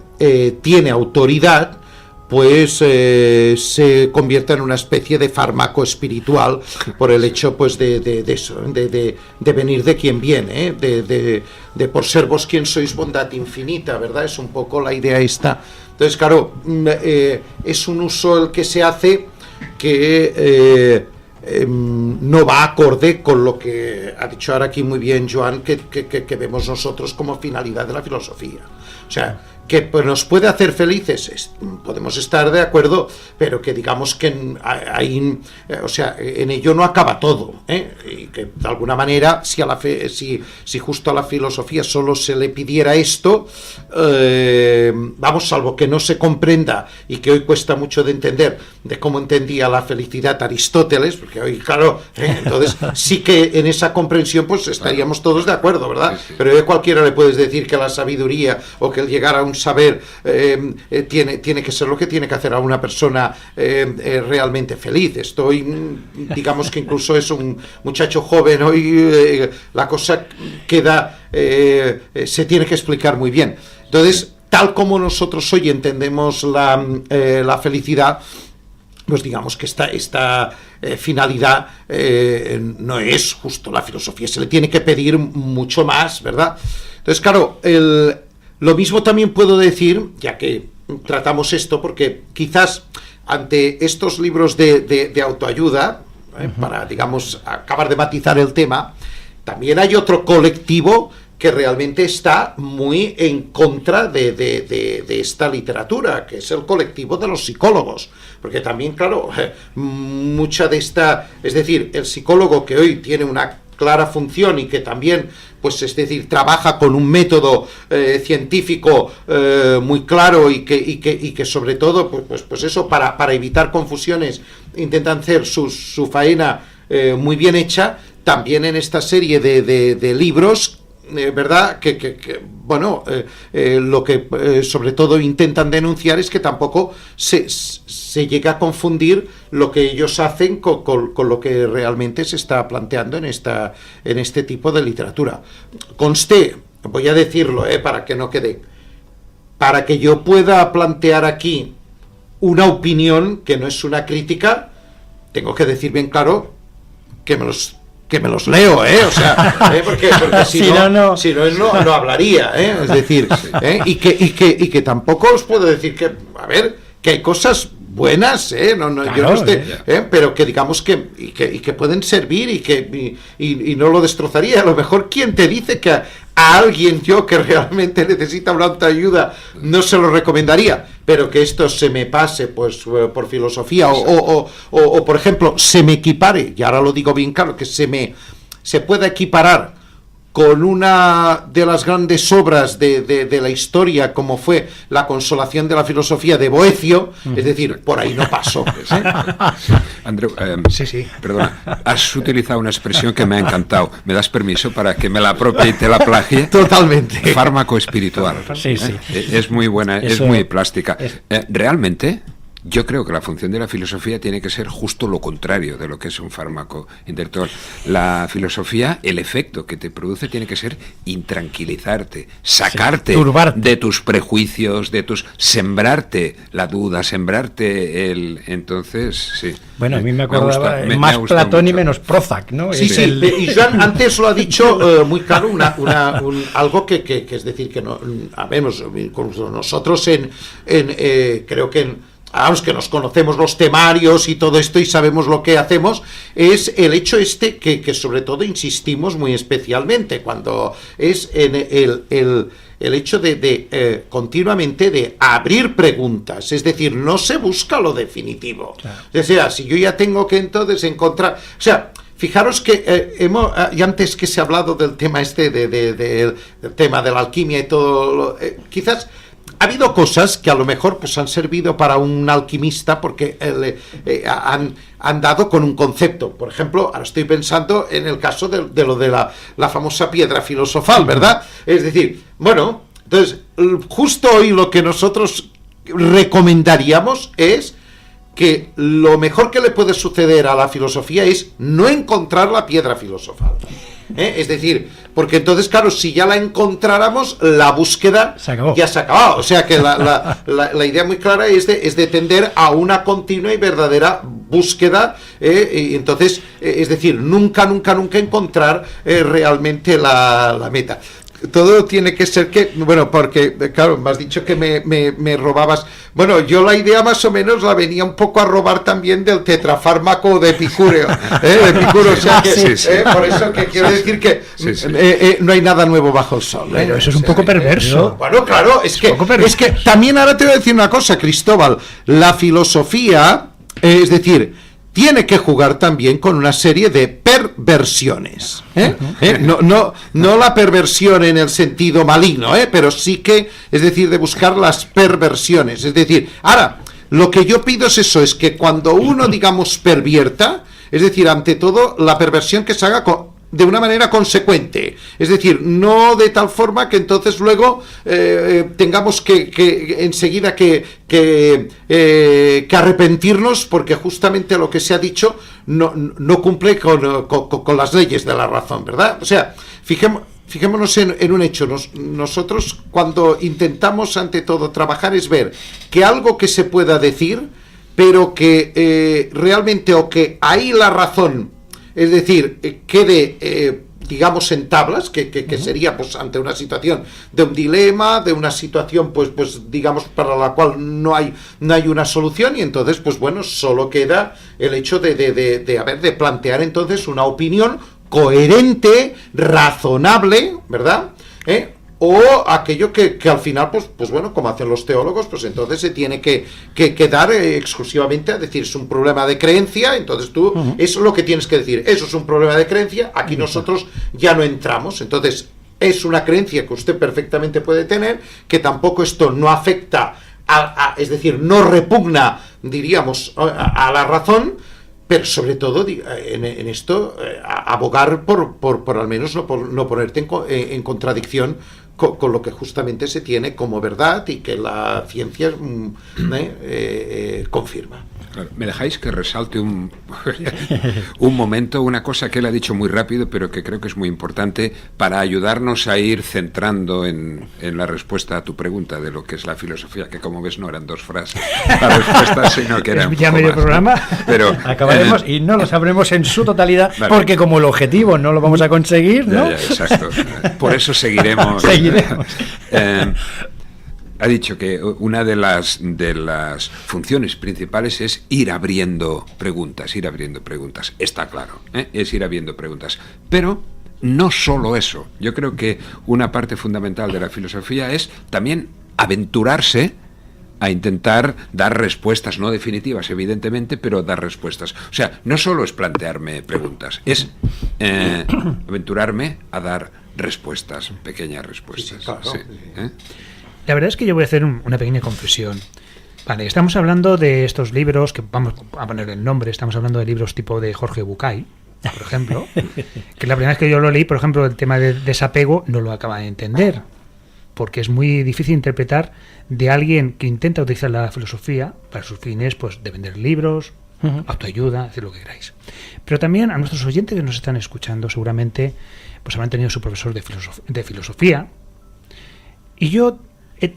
tiene autoridad, pues se convierte en una especie de fármaco espiritual por el hecho pues de eso, de venir de quien viene, de por ser vos quien sois bondad infinita, ¿verdad? Es un poco la idea esta. Entonces, claro, es un uso el que se hace que no va acorde con lo que ha dicho ahora aquí muy bien Joan, que vemos nosotros como finalidad de la filosofía. O sea, que pues, nos puede hacer felices, podemos estar de acuerdo, pero que digamos que o sea, en ello no acaba todo, y que de alguna manera si justo a la filosofía solo se le pidiera esto, vamos, salvo que no se comprenda, y que hoy cuesta mucho de entender de cómo entendía la felicidad Aristóteles, porque hoy, claro, entonces sí que en esa comprensión pues estaríamos todos de acuerdo, ¿verdad? Pero a cualquiera le puedes decir que la sabiduría o que el llegar a un saber tiene que ser lo que tiene que hacer a una persona realmente feliz. Digamos que incluso es un muchacho joven hoy, la cosa queda, se tiene que explicar muy bien. Entonces, tal como nosotros hoy entendemos la felicidad, pues digamos que esta finalidad no es justo la filosofía, se le tiene que pedir mucho más, ¿verdad? Entonces, claro, lo mismo también puedo decir, ya que tratamos esto, porque quizás ante estos libros de autoayuda, para, digamos, acabar de matizar el tema, también hay otro colectivo que realmente está muy en contra de esta literatura, que es el colectivo de los psicólogos. Porque también, claro, mucha de esta... Es decir, el psicólogo que hoy tiene una clara función y que también, pues es decir, trabaja con un método científico muy claro y que sobre todo, pues eso, para evitar confusiones, intentan hacer su faena muy bien hecha, también en esta serie de libros, ¿verdad? Bueno, lo que sobre todo intentan denunciar es que tampoco se llega a confundir lo que ellos hacen con lo que realmente se está planteando en este tipo de literatura. Conste, voy a decirlo, para que no quede, para que yo pueda plantear aquí una opinión que no es una crítica, tengo que decir bien claro que me los leo, o sea, porque si no hablaría, es decir, y que tampoco os puedo decir que, a ver, que hay cosas buenas, no, Claro, yo no estoy, pero que digamos que pueden servir y no lo destrozaría. A lo mejor, ¿quién te dice que a alguien yo que realmente necesita una ayuda no se lo recomendaría? Pero que esto se me pase pues por filosofía o por ejemplo se me equipare, y ahora lo digo bien claro, que se pueda equiparar con una de las grandes obras de la historia, como fue La consolación de la filosofía de Boecio, es decir, por ahí no pasó. Andreu, Sí. perdona, has utilizado una expresión que me ha encantado. ¿Me das permiso para que me la apropie y te la plagie? Totalmente. Fármaco espiritual. Sí. Es muy buena, Eso es muy plástica. es- Realmente, yo creo que la función de la filosofía tiene que ser justo lo contrario de lo que es un fármaco intelectual. La filosofía, el efecto que te produce tiene que ser intranquilizarte, sacarte turbarte. de tus prejuicios, sembrarte la duda, sembrarte el... Entonces, sí. Bueno, a mí me gusta, acordaba me más gusta Platón y mucho. menos Prozac, ¿no? Sí, Es sí, el- y Joan antes lo ha dicho muy claro, algo que es decir, que no, habemos, incluso nosotros creo que vamos, que nos conocemos los temarios y todo esto y sabemos lo que hacemos, es el hecho que sobre todo insistimos muy especialmente, cuando es en el hecho de continuamente de abrir preguntas, es decir, no se busca lo definitivo. Claro. O sea, si yo ya tengo que entonces encontrar, o sea, fijaros que y antes que se ha hablado del tema del tema de la alquimia y todo, quizás ha habido cosas que a lo mejor pues han servido para un alquimista porque han dado con un concepto. Por ejemplo, ahora estoy pensando en el caso de lo de la famosa piedra filosofal, ¿verdad? Es decir, bueno, entonces, justo hoy lo que nosotros recomendaríamos es que lo mejor que le puede suceder a la filosofía es no encontrar la piedra filosofal. Es decir, porque entonces, claro, si ya la encontráramos, la búsqueda ya se ha acabado. O sea que la idea muy clara es de tender a una continua y verdadera búsqueda. Y entonces, es decir, nunca encontrar realmente la meta. Todo tiene que ser que, bueno, porque, claro, me has dicho que me robabas. Bueno, yo la idea más o menos la venía un poco a robar también del tetrafármaco de Epicúreo. De Epicuro, o sea que, Sí. por eso que quiero decir que Sí. no hay nada nuevo bajo el sol. Pero eso es un O sea, poco perverso. Bueno, claro, es que también ahora te voy a decir una cosa, Cristóbal. La filosofía, es decir, tiene que jugar también con una serie de perversiones. No la perversión en el sentido maligno, pero sí que, es decir, de buscar las perversiones. Es decir, ahora, lo que yo pido es eso, es que cuando uno, digamos, pervierta, es decir, ante todo, la perversión que se haga de una manera consecuente, es decir, no de tal forma que entonces luego tengamos que enseguida que arrepentirnos porque justamente lo que se ha dicho no cumple con las leyes de la razón, ¿verdad? O sea, fijémonos en un hecho. Nosotros cuando intentamos ante todo trabajar es ver que algo que se pueda decir, pero que realmente o que ahí la razón, es decir, quede, digamos, en tablas, que sería, pues, ante una situación de un dilema, de una situación, pues digamos, para la cual no hay una solución, y entonces, pues bueno, solo queda el hecho de plantear entonces una opinión coherente, razonable, ¿verdad? O aquello que al final, pues bueno, como hacen los teólogos, pues entonces se tiene que dar exclusivamente a decir, es un problema de creencia, entonces tú, eso es lo que tienes que decir, eso es un problema de creencia, aquí nosotros ya no entramos, entonces es una creencia que usted perfectamente puede tener, que tampoco esto no afecta, es decir, no repugna, diríamos, a la razón, pero sobre todo en esto abogar por al menos no ponerte en contradicción con lo que justamente se tiene como verdad y que la ciencia confirma. Claro, ¿me dejáis que resalte un momento, una cosa que él ha dicho muy rápido, pero que creo que es muy importante para ayudarnos a ir centrando en la respuesta a tu pregunta de lo que es la filosofía, que como ves no eran dos frases la respuesta, sino que eran ya medio programa. Pero acabaremos y no lo sabremos en su totalidad, vale, porque como el objetivo no lo vamos a conseguir, ¿no? Ya, exacto. Por eso seguiremos. ha dicho que una de las funciones principales es ir abriendo preguntas. Está claro, es ir abriendo preguntas. Pero no solo eso. Yo creo que una parte fundamental de la filosofía es también aventurarse a intentar dar respuestas, no definitivas, evidentemente, pero dar respuestas. O sea, no solo es plantearme preguntas, es aventurarme a dar respuestas, pequeñas respuestas. Sí, claro. Sí, La verdad es que yo voy a hacer una pequeña confesión. Vale, estamos hablando de estos libros, que vamos a poner el nombre, estamos hablando de libros tipo de Jorge Bucay, por ejemplo, que la primera vez que yo lo leí, por ejemplo, el tema de desapego, no lo acaba de entender, porque es muy difícil interpretar de alguien que intenta utilizar la filosofía para sus fines, pues de vender libros, autoayuda, hacer lo que queráis. Pero también a nuestros oyentes que nos están escuchando, seguramente pues habrán tenido su profesor de filosofía, y yo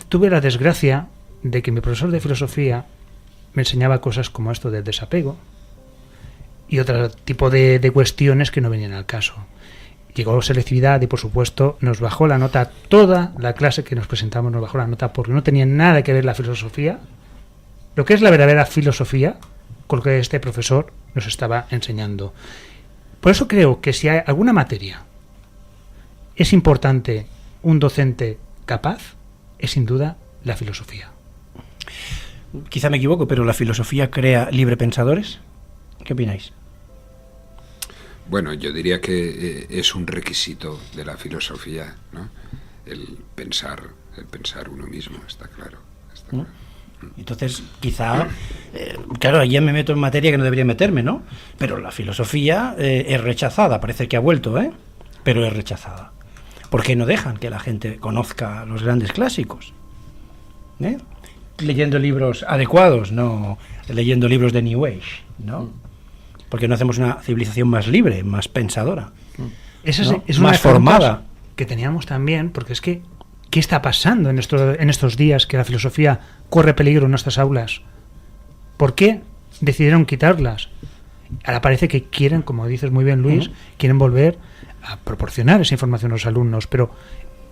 tuve la desgracia de que mi profesor de filosofía me enseñaba cosas como esto del desapego y otro tipo de cuestiones que no venían al caso. Llegó selectividad y, por supuesto, nos bajó la nota, toda la clase que nos presentamos nos bajó la nota porque no tenía nada que ver la filosofía, lo que es la verdadera filosofía, con lo que este profesor nos estaba enseñando. Por eso creo que si hay alguna materia es importante un docente capaz, es sin duda la filosofía. Quizá me equivoco, pero ¿la filosofía crea librepensadores? ¿Qué opináis? Bueno, yo diría que es un requisito de la filosofía, ¿no? El pensar uno mismo, está claro. Entonces, quizá, claro, allí me meto en materia que no debería meterme, ¿no? Pero la filosofía es rechazada, parece que ha vuelto, pero es rechazada. ¿Por qué no dejan que la gente conozca los grandes clásicos? Leyendo libros adecuados, no leyendo libros de New Age, ¿no? Porque no hacemos una civilización más libre, más pensadora, Esa ¿no? es una más formada. Que teníamos también, porque es que ¿qué está pasando en estos días que la filosofía corre peligro en nuestras aulas? ¿Por qué decidieron quitarlas? Ahora parece que quieren, como dices muy bien, Luis, quieren volver a proporcionar esa información a los alumnos, pero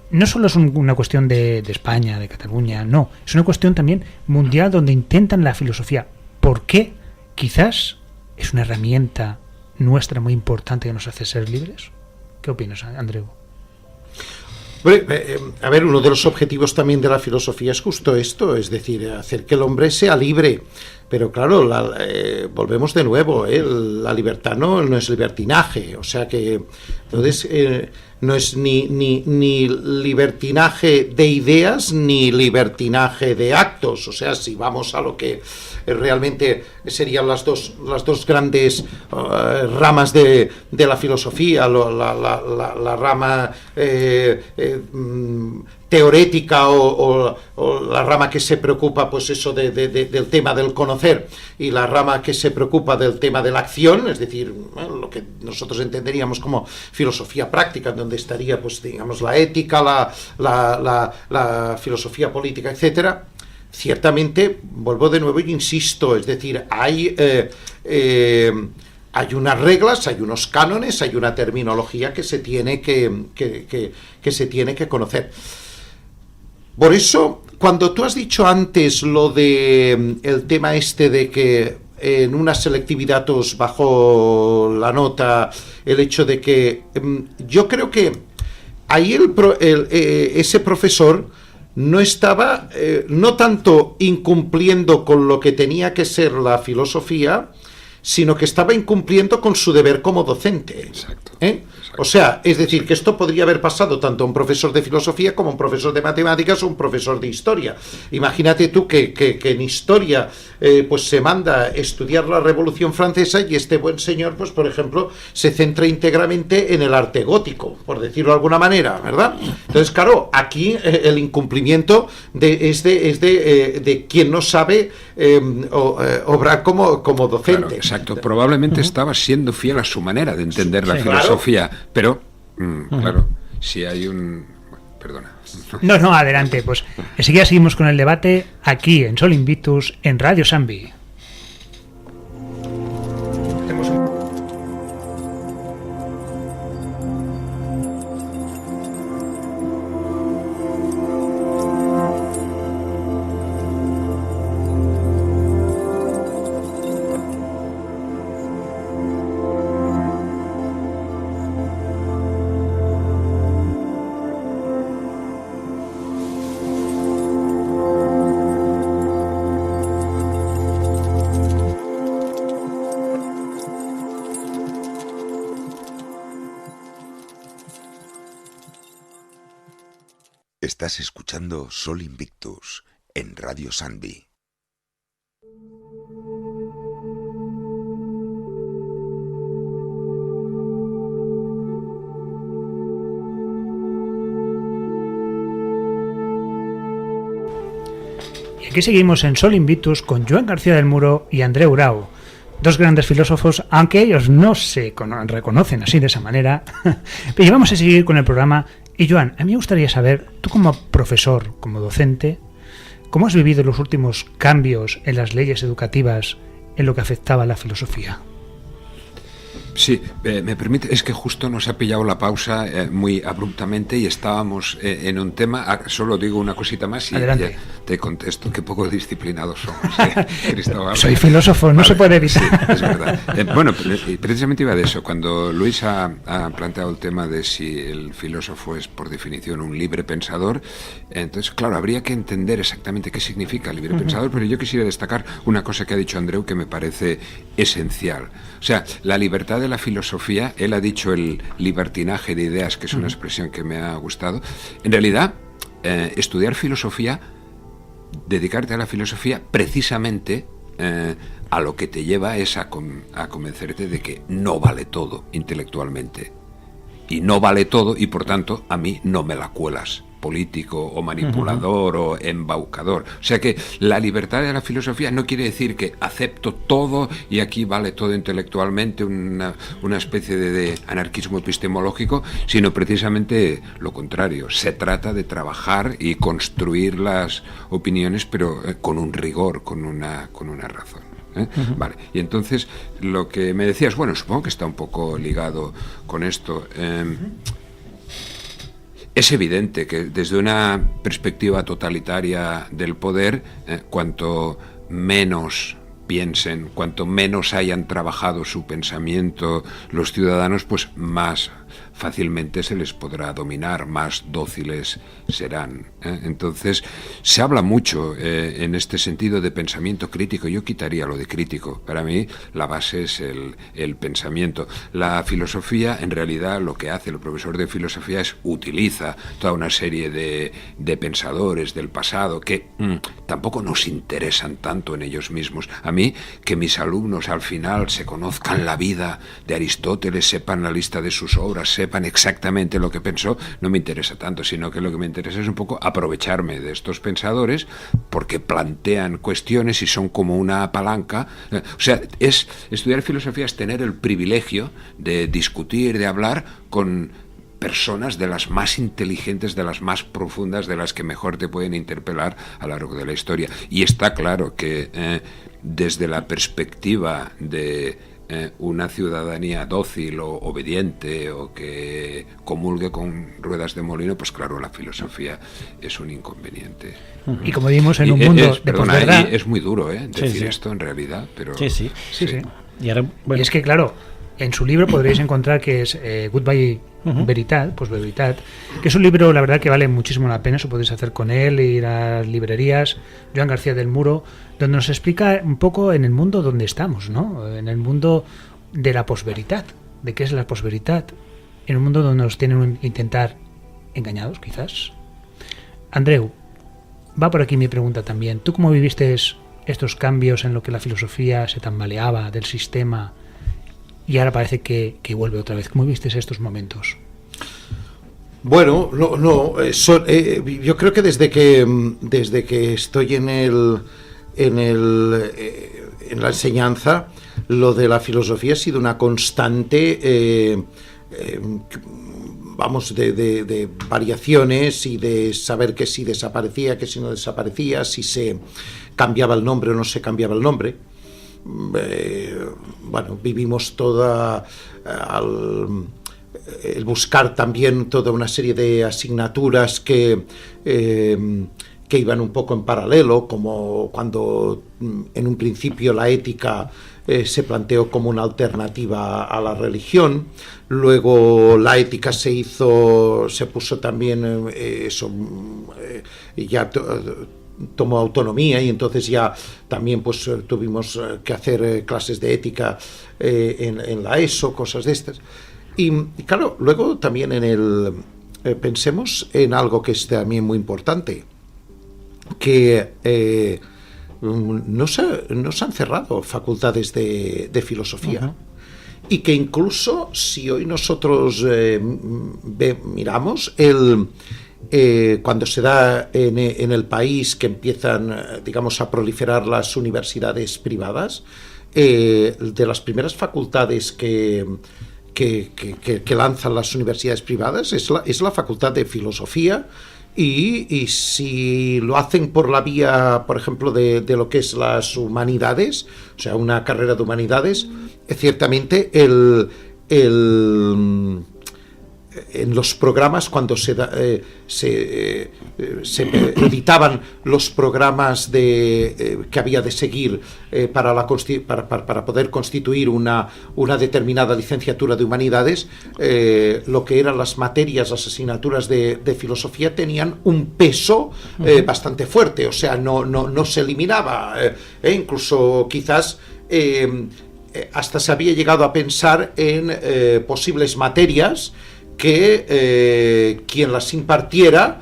no solo es una cuestión de España, de Cataluña, no, es una cuestión también mundial donde intentan la filosofía. ¿Por qué? Quizás es una herramienta nuestra muy importante que nos hace ser libres. ¿Qué opinas, Andreu? A ver, uno de los objetivos también de la filosofía es justo esto, es decir, hacer que el hombre sea libre. Pero claro, volvemos de nuevo, la libertad no es libertinaje, o sea que entonces no es ni libertinaje de ideas ni libertinaje de actos, o sea, si vamos a lo que realmente serían las dos grandes ramas de la filosofía, la rama teorética o la rama que se preocupa pues eso del tema del conocer y la rama que se preocupa del tema de la acción, es decir, lo que nosotros entenderíamos como filosofía práctica, en donde estaría pues digamos la ética, la filosofía política, etcétera. Ciertamente, vuelvo de nuevo y insisto, es decir, hay unas reglas, hay unos cánones, hay una terminología que se tiene que se tiene que conocer. Por eso, cuando tú has dicho antes lo de el tema este de que en una selectividad os bajó la nota, el hecho de que yo creo que ahí ese profesor no estaba no tanto incumpliendo con lo que tenía que ser la filosofía, sino que estaba incumpliendo con su deber como docente. Exacto. O sea, es decir, que esto podría haber pasado tanto a un profesor de filosofía como a un profesor de matemáticas o un profesor de historia. Imagínate tú que en historia pues se manda estudiar la Revolución Francesa y este buen señor, pues por ejemplo, se centra íntegramente en el arte gótico, por decirlo de alguna manera, ¿verdad? Entonces, claro, aquí el incumplimiento es de quien no sabe obrar como docente. Claro, exacto. Probablemente estaba siendo fiel a su manera de entender la filosofía, claro. Pero, claro, si hay un... Perdona. No, adelante. Pues enseguida seguimos con el debate aquí en Sol Invictus, en Radio Sambi. Estás escuchando Sol Invictus en Radio Sanvi. Y aquí seguimos en Sol Invictus con Joan García del Muro y Andreu Grau, dos grandes filósofos, aunque ellos no se reconocen así de esa manera. Pero vamos a seguir con el programa. Y Joan, a mí me gustaría saber, tú como profesor, como docente, ¿cómo has vivido los últimos cambios en las leyes educativas en lo que afectaba a la filosofía? Sí, me permite, es que justo nos ha pillado la pausa muy abruptamente y estábamos en un tema. Solo digo una cosita más y ya te contesto. Qué poco disciplinados somos, Cristóbal. Soy filósofo, no se puede evitar. Sí, es verdad. Bueno, precisamente iba de eso. Cuando Luis ha planteado el tema de si el filósofo es por definición un libre pensador, entonces, claro, habría que entender exactamente qué significa libre pensador, pero yo quisiera destacar una cosa que ha dicho Andreu que me parece esencial. O sea, la libertad de la filosofía, él ha dicho el libertinaje de ideas, que es una expresión que me ha gustado. En realidad, estudiar filosofía, dedicarte a la filosofía, precisamente a lo que te lleva es a convencerte de que no vale todo intelectualmente. Y no vale todo, y por tanto, a mí no me la cuelas. Político o manipulador o embaucador. O sea que la libertad de la filosofía no quiere decir que acepto todo y aquí vale todo intelectualmente, una especie de anarquismo epistemológico, sino precisamente lo contrario. Se trata de trabajar y construir las opiniones, pero con un rigor, con una razón. Vale, y entonces lo que me decías, bueno, supongo que está un poco ligado con esto. Es evidente que desde una perspectiva totalitaria del poder, cuanto menos piensen, cuanto menos hayan trabajado su pensamiento los ciudadanos, pues más fácilmente se les podrá dominar, más dóciles serán. Entonces, se habla mucho en este sentido de pensamiento crítico. Yo quitaría lo de crítico. Para mí, la base es el pensamiento. La filosofía, en realidad, lo que hace el profesor de filosofía es utiliza toda una serie de pensadores del pasado que tampoco nos interesan tanto en ellos mismos. A mí, que mis alumnos al final se conozcan la vida de Aristóteles, sepan la lista de sus obras, sepan exactamente lo que pensó, no me interesa tanto, sino que lo que me interesa es un poco aprovecharme de estos pensadores porque plantean cuestiones y son como una palanca. O sea, estudiar filosofía es tener el privilegio de discutir, de hablar con personas de las más inteligentes, de las más profundas, de las que mejor te pueden interpelar a lo largo de la historia. Y está claro que desde la perspectiva de una ciudadanía dócil o obediente o que comulgue con ruedas de molino, pues claro, la filosofía es un inconveniente. Y como vimos en un mundo de posverdad, es muy duro decir esto en realidad, pero sí. Y ahora, bueno. Y es que claro, en su libro podréis encontrar que es Goodbye Veritat, pues Veritat, que es un libro, la verdad, que vale muchísimo la pena. Eso podéis hacer con él, ir a las librerías. Joan García del Muro, donde nos explica un poco en el mundo donde estamos, ¿no? En el mundo de la posveritat, de qué es la posveritat, en un mundo donde nos tienen que intentar engañados, quizás. Andreu, va por aquí mi pregunta también. ¿Tú cómo viviste estos cambios en lo que la filosofía se tambaleaba del sistema y ahora parece que vuelve otra vez? ¿Cómo viste estos momentos? Bueno, yo creo que desde que estoy en la enseñanza, lo de la filosofía ha sido una constante, de variaciones y de saber que si desaparecía, que si no desaparecía, si se cambiaba el nombre o no se cambiaba el nombre. Vivimos el buscar también toda una serie de asignaturas que iban un poco en paralelo, como cuando en un principio la ética se planteó como una alternativa a la religión, luego la ética se puso también tomó autonomía y entonces ya también pues tuvimos que hacer clases de ética en la ESO, cosas de estas. Y claro, luego también en pensemos en algo que es también muy importante, que no se han cerrado facultades de filosofía. Y que incluso si hoy nosotros miramos cuando se da en el país que empiezan, digamos, a proliferar las universidades privadas, de las primeras facultades que lanzan las universidades privadas es la facultad de filosofía. Y si lo hacen por la vía, por ejemplo, de lo que es las humanidades, o sea, una carrera de humanidades, ciertamente en los programas, cuando se editaban los programas que había de seguir para poder constituir una determinada licenciatura de humanidades, lo que eran las materias, las asignaturas de filosofía tenían un peso bastante fuerte, o sea, no se eliminaba, incluso quizás hasta se había llegado a pensar en posibles materias que quien las impartiera,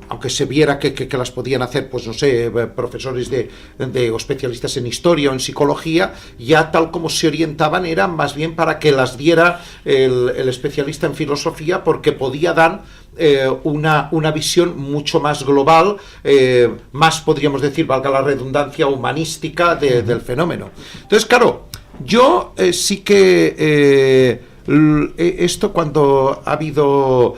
aunque se viera que las podían hacer, pues no sé, profesores o especialistas en historia o en psicología, ya tal como se orientaban era más bien para que las diera el especialista en filosofía, porque podía dar una visión mucho más global, más, podríamos decir, valga la redundancia, humanística del fenómeno. Entonces, claro, yo sí que esto, cuando ha habido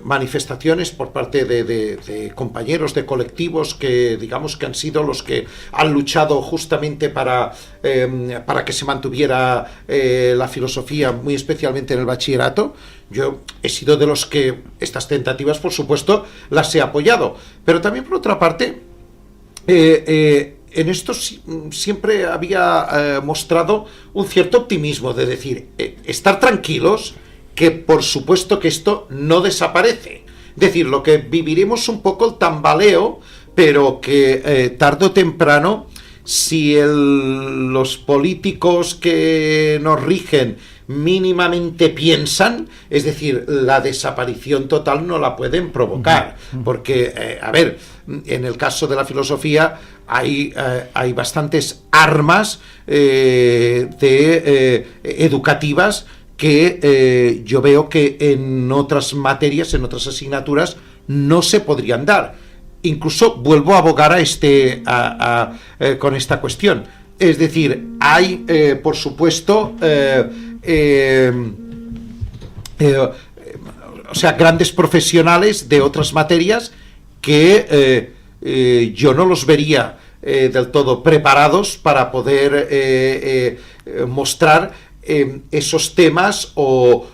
manifestaciones por parte de compañeros, de colectivos que, digamos, que han sido los que han luchado justamente para que se mantuviera la filosofía, muy especialmente en el bachillerato, yo he sido de los que estas tentativas, por supuesto, las he apoyado. Pero también, por otra parte, en esto siempre había mostrado un cierto optimismo, de decir, estar tranquilos, que por supuesto que esto no desaparece. Es decir, lo que viviremos un poco el tambaleo, pero que tarde o temprano, si los políticos que nos rigen mínimamente piensan, es decir, la desaparición total no la pueden provocar, porque, a ver, en el caso de la filosofía hay bastantes armas educativas que yo veo que en otras materias, en otras asignaturas, no se podrían dar. Incluso vuelvo a abogar con esta cuestión. Es decir, hay, por supuesto, o sea, grandes profesionales de otras materias que yo no los vería del todo preparados para poder mostrar esos temas o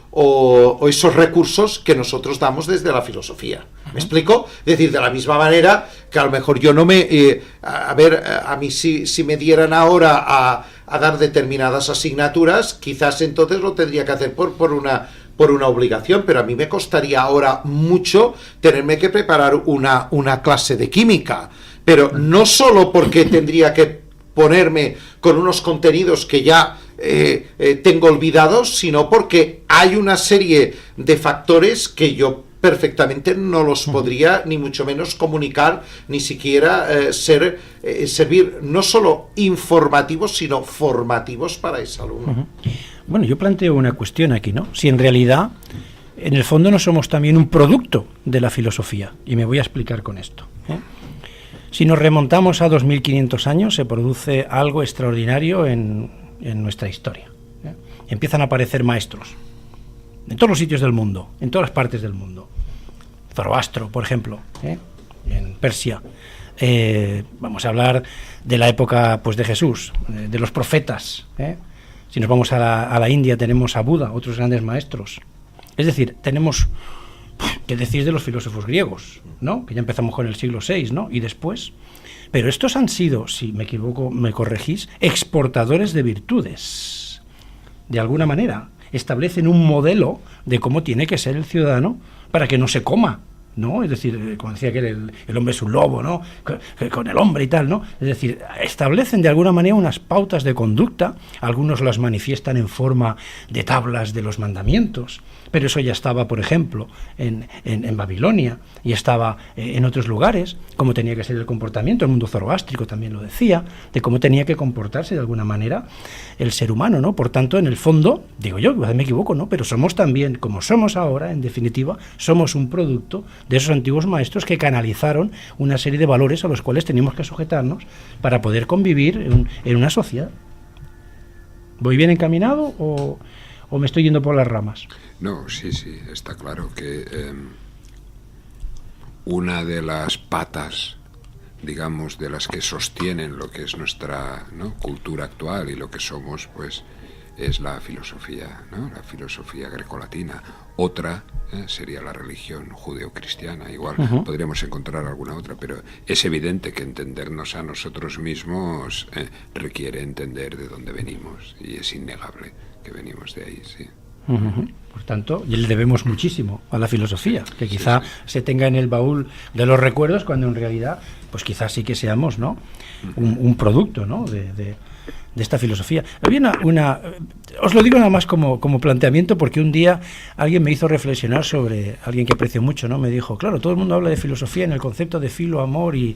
esos recursos que nosotros damos desde la filosofía. ¿Me explico? Es decir, de la misma manera que a lo mejor yo no me... a mí si me dieran ahora a dar determinadas asignaturas, quizás entonces lo tendría que hacer por una obligación, pero a mí me costaría ahora mucho tenerme que preparar una clase de química. Pero no solo porque tendría que ponerme con unos contenidos que ya tengo olvidados, sino porque hay una serie de factores que yo perfectamente no los podría ni mucho menos comunicar, ni siquiera servir no solo informativos, sino formativos para ese alumno. Bueno, yo planteo una cuestión aquí, ¿no? Si en realidad, en el fondo, no somos también un producto de la filosofía, y me voy a explicar con esto, ¿eh? Si nos remontamos a 2500 años, se produce algo extraordinario en nuestra historia, ¿eh? Empiezan a aparecer maestros en todos los sitios del mundo, en todas las partes del mundo. Zoroastro, por ejemplo, en Persia. Vamos a hablar de la época, pues, de Jesús, de los profetas, ¿eh? Si nos vamos a la India, tenemos a Buda, otros grandes maestros. Es decir, tenemos, ¿qué decir de los filósofos griegos, ¿no? Que ya empezamos con el siglo VI, ¿no? Y después. Pero estos han sido, si me equivoco, me corregís, exportadores de virtudes. De alguna manera, establecen un modelo de cómo tiene que ser el ciudadano para que no se coma ¿no? Es decir, como decía que el hombre es un lobo, ¿no? Con el hombre y tal, ¿no? Es decir, establecen de alguna manera unas pautas de conducta, algunos las manifiestan en forma de tablas de los mandamientos, pero eso ya estaba, por ejemplo, en Babilonia, y estaba en otros lugares, cómo tenía que ser el comportamiento. El mundo zoroástrico también lo decía, de cómo tenía que comportarse de alguna manera el ser humano, ¿no? Por tanto, en el fondo, digo yo, me equivoco, ¿no? Pero somos también, como somos ahora, en definitiva, somos un producto de esos antiguos maestros que canalizaron una serie de valores a los cuales teníamos que sujetarnos para poder convivir en una sociedad. ¿Voy bien encaminado o me estoy yendo por las ramas? No, sí, está claro que una de las patas, digamos, de las que sostienen lo que es nuestra, ¿no?, cultura actual y lo que somos, pues es la filosofía, ¿no?, la filosofía grecolatina. Otra sería la religión judeocristiana. Igual podríamos encontrar alguna otra, pero es evidente que entendernos a nosotros mismos requiere entender de dónde venimos, y es innegable que venimos de ahí, sí. Por tanto, y le debemos muchísimo a la filosofía, que quizá se tenga en el baúl de los recuerdos, cuando en realidad, pues quizás sí que seamos, ¿no?, un producto, ¿no?, de esta filosofía. Había os lo digo nada más como planteamiento, porque un día alguien me hizo reflexionar sobre, alguien que aprecio mucho, ¿no?, me dijo, claro, todo el mundo habla de filosofía en el concepto de filo, amor y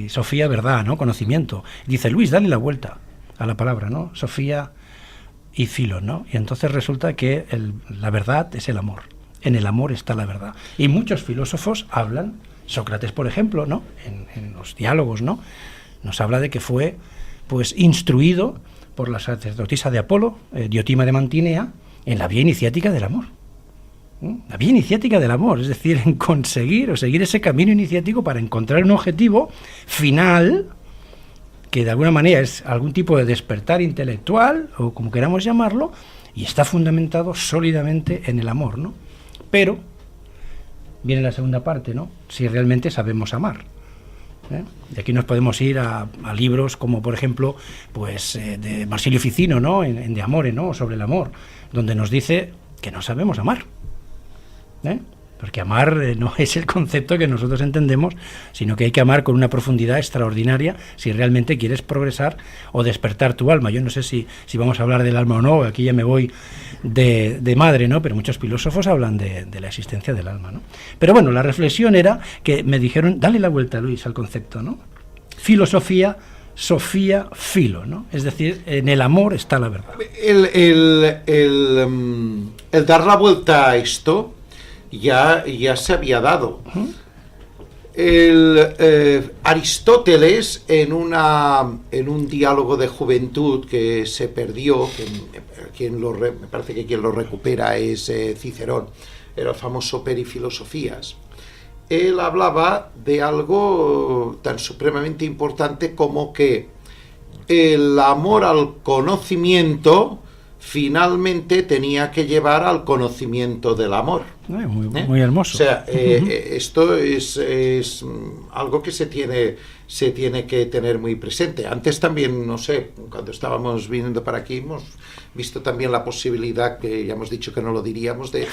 sofía, verdad, ¿no?, conocimiento. Dice, Luis, dale la vuelta a la palabra, ¿no?, sofía y filo, ¿no? Y entonces resulta que la verdad es el amor. En el amor está la verdad. Y muchos filósofos hablan, Sócrates, por ejemplo, ¿no?, en los diálogos, ¿no?, nos habla de que fue, pues, instruido por la sacerdotisa de Apolo, Diotima de Mantinea, en la vía iniciática del amor. La vía iniciática del amor, es decir, en conseguir o seguir ese camino iniciático para encontrar un objetivo final, que de alguna manera es algún tipo de despertar intelectual, o como queramos llamarlo, y está fundamentado sólidamente en el amor, ¿no? Pero viene la segunda parte, ¿no?, si realmente sabemos amar. De aquí nos podemos ir a libros como, por ejemplo, pues de Marsilio Ficino, ¿no?, en De Amore, ¿no?, sobre el amor, donde nos dice que no sabemos amar, porque amar no es el concepto que nosotros entendemos, sino que hay que amar con una profundidad extraordinaria si realmente quieres progresar o despertar tu alma. Yo no sé si vamos a hablar del alma o no, aquí ya me voy de madre, ¿no?, pero muchos filósofos hablan de la existencia del alma, ¿no? Pero bueno, la reflexión era que me dijeron, dale la vuelta, Luis, al concepto, ¿no? Filosofía, sofía, filo, ¿no? Es decir, en el amor está la verdad. El dar la vuelta a esto ya se había dado. Aristóteles, en un diálogo de juventud que se perdió, me parece que quien lo recupera es Cicerón, era el famoso Perifilosofías. Él hablaba de algo tan supremamente importante como que el amor al conocimiento finalmente tenía que llevar al conocimiento del amor. Muy hermoso. O sea, esto es algo que se tiene que tener muy presente. Antes también, no sé, cuando estábamos viniendo para aquí, hemos visto también la posibilidad, que ya hemos dicho que no lo diríamos, de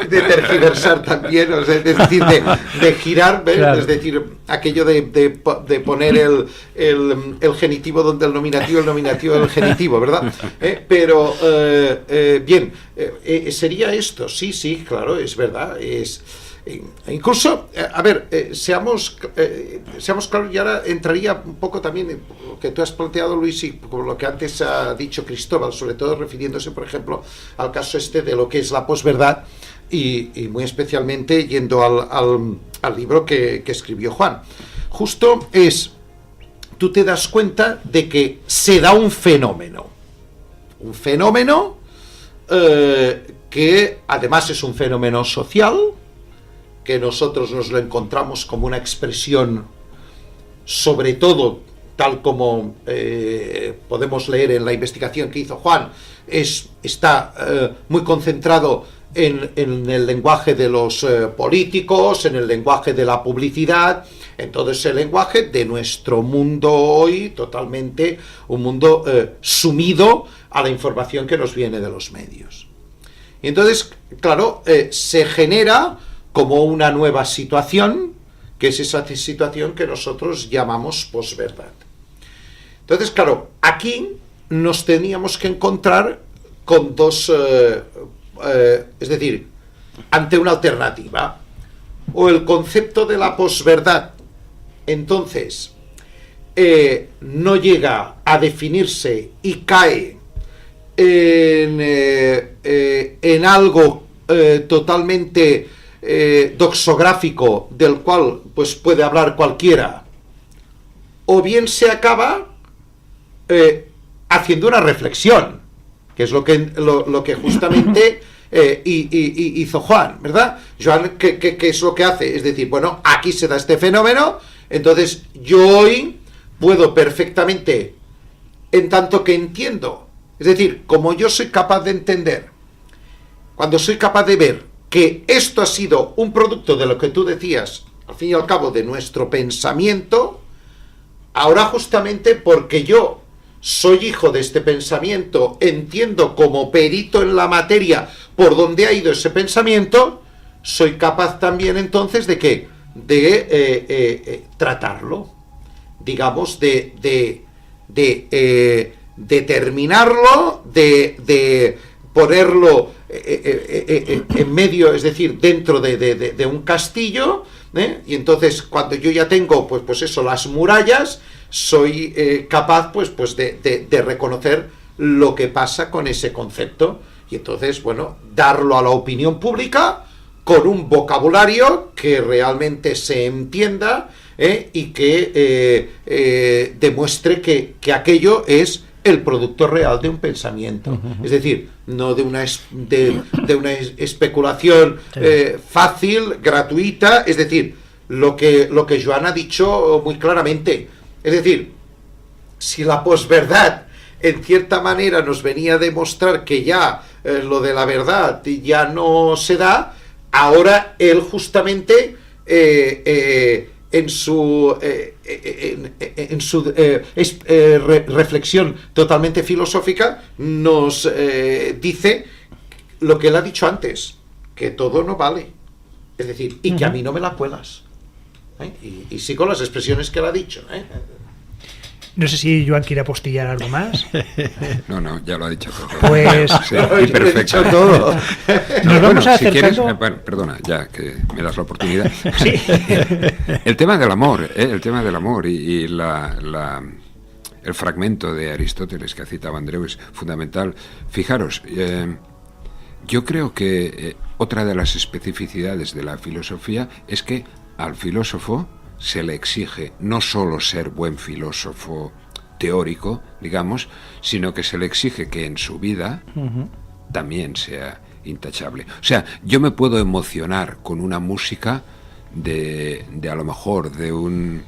tergiversar también, o sea, es decir, de girar, ¿ves? Claro. Es decir, aquello de poner el genitivo donde el nominativo del genitivo, ¿verdad? Pero, bien, sería esto, sí, claro, es verdad, incluso, a ver, seamos claros, y ahora entraría un poco también en lo que tú has planteado, Luis, y con lo que antes ha dicho Cristóbal, sobre todo refiriéndose, por ejemplo, al caso de lo que es la posverdad, y muy especialmente yendo al libro que escribió Juan. Justo tú te das cuenta de que se da un fenómeno que además es un fenómeno social, que nosotros nos lo encontramos como una expresión, sobre todo, tal como podemos leer en la investigación que hizo Juan, está muy concentrado en el lenguaje de los políticos, en el lenguaje de la publicidad, en todo ese lenguaje de nuestro mundo hoy, totalmente un mundo sumido a la información que nos viene de los medios. Y entonces, claro, se genera como una nueva situación, que es esa situación que nosotros llamamos posverdad. Entonces, claro, aquí nos teníamos que encontrar con dos, es decir, ante una alternativa. O el concepto de la posverdad, entonces, no llega a definirse y cae en algo totalmente doxográfico del cual pues puede hablar cualquiera, o bien se acaba haciendo una reflexión, que es lo que justamente hizo Joan, ¿verdad? Joan, ¿qué es lo que hace? Es decir, bueno, aquí se da este fenómeno, entonces yo hoy puedo perfectamente, en tanto que entiendo, es decir, como yo soy capaz de entender, cuando soy capaz de ver que esto ha sido un producto de lo que tú decías, al fin y al cabo, de nuestro pensamiento, ahora justamente porque yo soy hijo de este pensamiento, entiendo como perito en la materia por dónde ha ido ese pensamiento, soy capaz también entonces de ¿qué? De tratarlo, digamos, de determinarlo, de ponerlo en medio, es decir, dentro de un castillo, y entonces cuando yo ya tengo pues eso, las murallas, soy capaz pues de reconocer lo que pasa con ese concepto, y entonces, bueno, darlo a la opinión pública con un vocabulario que realmente se entienda, y que demuestre que aquello es el producto real de un pensamiento. Uh-huh. Es decir, no de una especulación fácil, gratuita, es decir, lo que Joan ha dicho muy claramente. Es decir, si la posverdad en cierta manera nos venía a demostrar que ya lo de la verdad ya no se da, ahora él justamente en su reflexión totalmente filosófica nos dice lo que él ha dicho antes, que todo no vale, es decir, y que a mí no me la cuelas, y sigo las expresiones que él ha dicho, No sé si Joan quiere apostillar algo más. No, ya lo ha dicho todo. Pues sí, perfecto. Todo. Nos vamos a si acercando... quieres, bueno, perdona, ya que me das la oportunidad. Sí. El tema del amor, y el fragmento de Aristóteles que citaba Andreu es fundamental. Fijaros, yo creo que otra de las especificidades de la filosofía es que al filósofo se le exige no solo ser buen filósofo teórico, digamos, sino que se le exige que en su vida también sea intachable. O sea, yo me puedo emocionar con una música de a lo mejor de un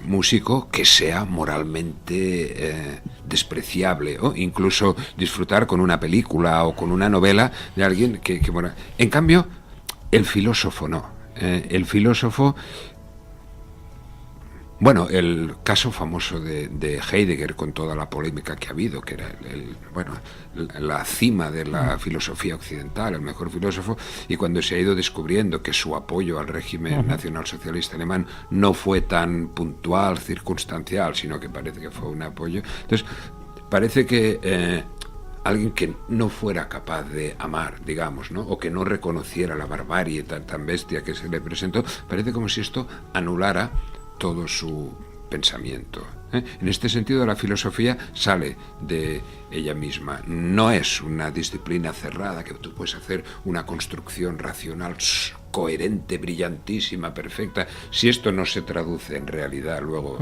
músico que sea moralmente despreciable, o incluso disfrutar con una película o con una novela de alguien que bueno, en cambio el filósofo no. El filósofo, bueno, el caso famoso de Heidegger, con toda la polémica que ha habido, que era la cima de la filosofía occidental, el mejor filósofo, y cuando se ha ido descubriendo que su apoyo al régimen nacionalsocialista alemán no fue tan puntual, circunstancial, sino que parece que fue un apoyo. Entonces, parece que alguien que no fuera capaz de amar, digamos, ¿no? O que no reconociera la barbarie tan bestia que se le presentó, parece como si esto anulara todo su pensamiento. En este sentido, la filosofía sale de ella misma. No es una disciplina cerrada que tú puedes hacer una construcción racional coherente, brillantísima, perfecta, si esto no se traduce en realidad luego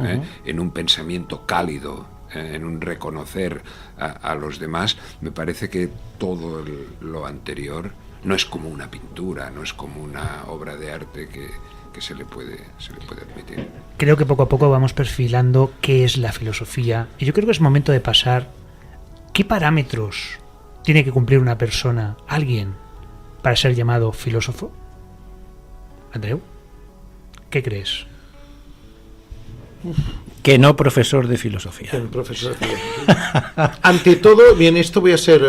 en un pensamiento cálido, en un reconocer a los demás. Me parece que todo lo anterior no es como una pintura, no es como una obra de arte que se le puede admitir. Creo que poco a poco vamos perfilando qué es la filosofía, y yo creo que es momento de pasar qué parámetros tiene que cumplir una persona, alguien, para ser llamado filósofo. Andreu, ¿qué crees? que no profesor de filosofía. El profesor de filosofía. Ante todo, bien, esto voy a ser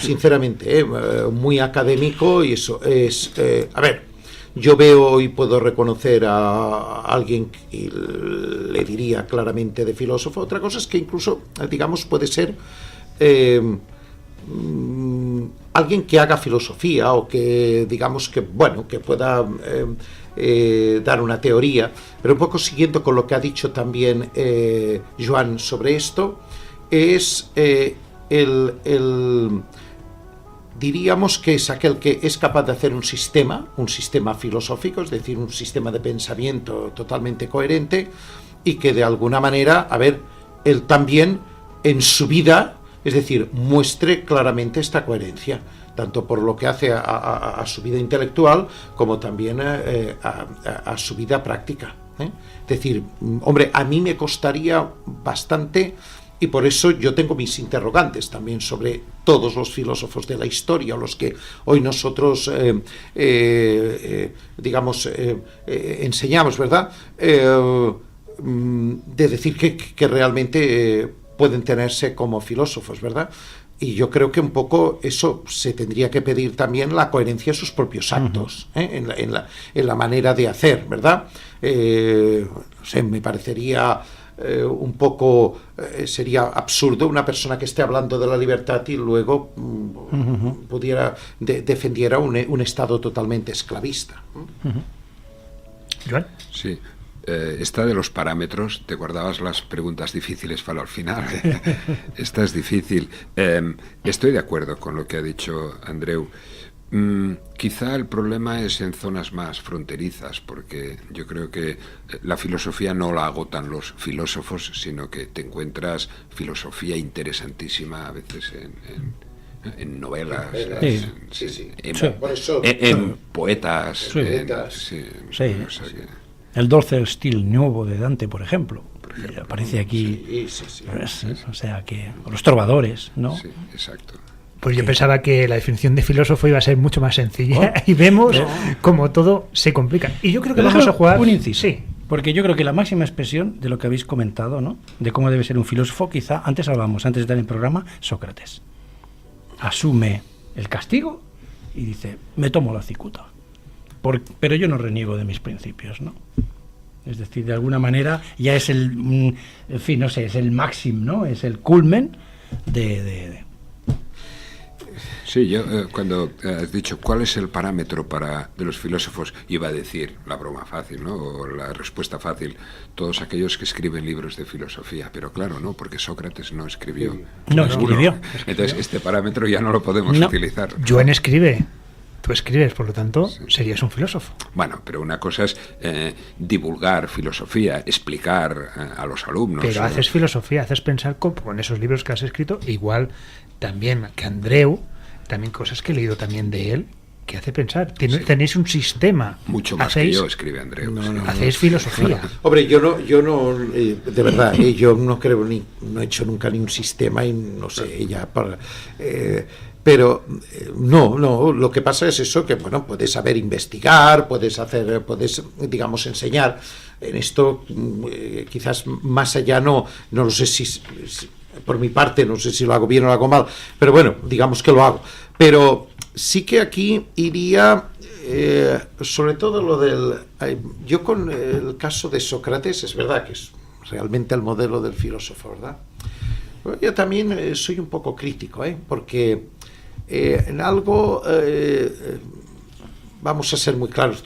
sinceramente muy académico y eso es, a ver, yo veo y puedo reconocer a alguien y le diría claramente de filósofo. Otra cosa es que incluso, digamos, puede ser alguien que haga filosofía o que, digamos, que bueno, que pueda dar una teoría, pero un poco siguiendo con lo que ha dicho también Joan sobre esto, es diríamos que es aquel que es capaz de hacer un sistema filosófico, es decir, un sistema de pensamiento totalmente coherente y que de alguna manera, a ver, él también en su vida, es decir, muestre claramente esta coherencia, tanto por lo que hace a su vida intelectual como también a su vida práctica. Es decir, hombre, a mí me costaría bastante, y por eso yo tengo mis interrogantes también sobre todos los filósofos de la historia, o los que hoy nosotros, digamos, enseñamos, ¿verdad? De decir que realmente pueden tenerse como filósofos, ¿verdad? Y yo creo que un poco eso se tendría que pedir también, la coherencia de sus propios actos, en la manera de hacer, ¿verdad? No sé, me parecería un poco, sería absurdo una persona que esté hablando de la libertad y luego pudiera defendiera un Estado totalmente esclavista. ¿Joan? Sí. Esta de los parámetros, te guardabas las preguntas difíciles para el final. Esta es difícil. Estoy de acuerdo con lo que ha dicho Andreu. Quizá el problema es en zonas más fronterizas, porque yo creo que la filosofía no la agotan los filósofos, sino que te encuentras filosofía interesantísima a veces en novelas, en poetas. El Dolce Stil Nuevo de Dante, por ejemplo, aparece aquí. O sea, que los trovadores, ¿no? Sí, exacto. Pues yo pensaba que la definición de filósofo iba a ser mucho más sencilla y vemos cómo todo se complica. Y yo creo que vamos a jugar un inciso. Sí. Porque yo creo que la máxima expresión de lo que habéis comentado, ¿no? De cómo debe ser un filósofo, quizá antes hablábamos, antes de estar en el programa, Sócrates. Asume el castigo y dice, me tomo la cicuta. Pero yo no reniego de mis principios, ¿no? Es decir, de alguna manera ya es en fin, no sé, es el máximo, ¿no? Es el culmen de... Sí, yo cuando has dicho cuál es el parámetro de los filósofos, iba a decir la broma fácil, ¿no? O la respuesta fácil, todos aquellos que escriben libros de filosofía, pero claro, no, porque Sócrates no escribió. No escribió. Entonces este parámetro ya no lo podemos utilizar. Joan escribe. Tú escribes, por lo tanto, serías un filósofo. Bueno, pero una cosa es divulgar filosofía, explicar a los alumnos. Pero haces filosofía, haces pensar con esos libros que has escrito, igual también que Andreu, también cosas que he leído también de él, que hace pensar. Tenéis un sistema. Mucho más que yo, escribe Andreu. Hacéis filosofía. Hombre, yo no, de verdad, yo no creo no he hecho nunca ni un sistema y no sé, ya para... pero no, lo que pasa es eso, que bueno, puedes saber investigar, puedes digamos enseñar en esto, quizás más allá no lo sé si por mi parte, no sé si lo hago bien o lo hago mal, pero bueno, digamos que lo hago, pero sí que aquí iría sobre todo lo del yo con el caso de Sócrates, es verdad que es realmente el modelo del filósofo, ¿verdad? Pero yo también soy un poco crítico, porque en algo vamos a ser muy claros,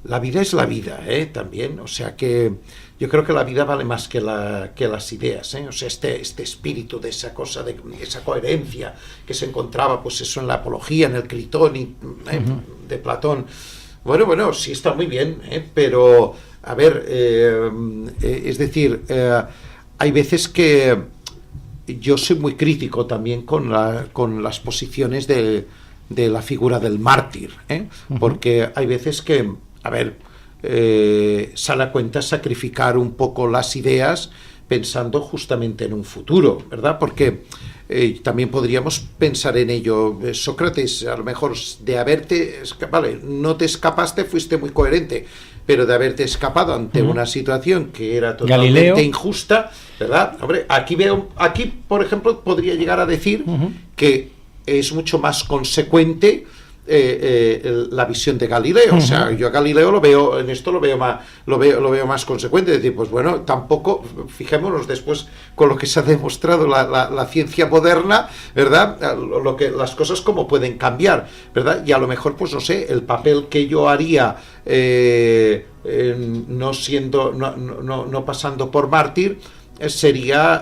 la vida es la vida, también, o sea que yo creo que la vida vale más que las ideas, o sea, este espíritu de esa cosa, de esa coherencia que se encontraba, pues eso en la Apología, en el Critón de Platón, bueno, sí está muy bien, pero a ver, es decir, hay veces que yo soy muy crítico también con las posiciones de la figura del mártir, porque hay veces que, a ver, sale a cuenta sacrificar un poco las ideas pensando justamente en un futuro, ¿verdad? Porque también podríamos pensar en ello. Sócrates, a lo mejor de haberte, vale, no te escapaste, fuiste muy coherente, pero de haberte escapado ante una situación que era totalmente Galileo. injusta, ¿verdad? Hombre, aquí, por ejemplo, podría llegar a decir que es mucho más consecuente la visión de Galileo. O sea, yo a Galileo lo veo, en esto lo veo más consecuente, es decir, pues bueno, tampoco, fijémonos después con lo que se ha demostrado la ciencia moderna, ¿verdad? Las cosas como pueden cambiar, ¿verdad? Y a lo mejor, pues no sé, el papel que yo haría no pasando por mártir, sería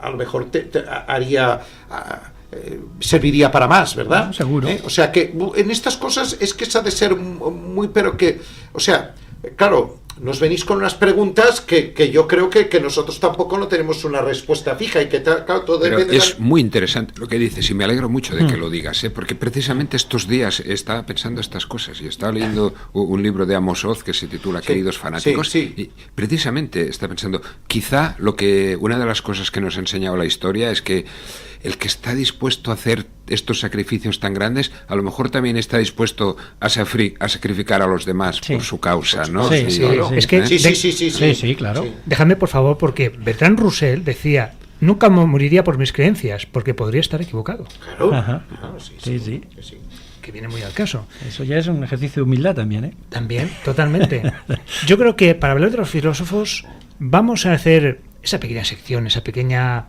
a lo mejor haría serviría para más, ¿verdad? Seguro. O sea que en estas cosas es que se ha de ser muy, pero que, o sea, claro, nos venís con unas preguntas que yo creo que nosotros tampoco no tenemos una respuesta fija y que claro, todo Pero depende es muy interesante lo que dices y me alegro mucho de que lo digas, porque precisamente estos días estaba pensando estas cosas y estaba leyendo un libro de Amos Oz que se titula Queridos fanáticos, y precisamente está pensando, quizá una de las cosas que nos ha enseñado la historia es que el que está dispuesto a hacer estos sacrificios tan grandes, a lo mejor también está dispuesto a sacrificar a los demás por su causa, ¿no? Sí, claro. Es que Sí, claro. Sí. Déjame, por favor, porque Bertrand Russell decía: nunca moriría por mis creencias, porque podría estar equivocado. Claro. Ajá. Claro, Sí. Que viene muy al caso. Eso ya es un ejercicio de humildad también, ¿eh? También, totalmente. Yo creo que para hablar de los filósofos vamos a hacer esa pequeña sección, ese pequeño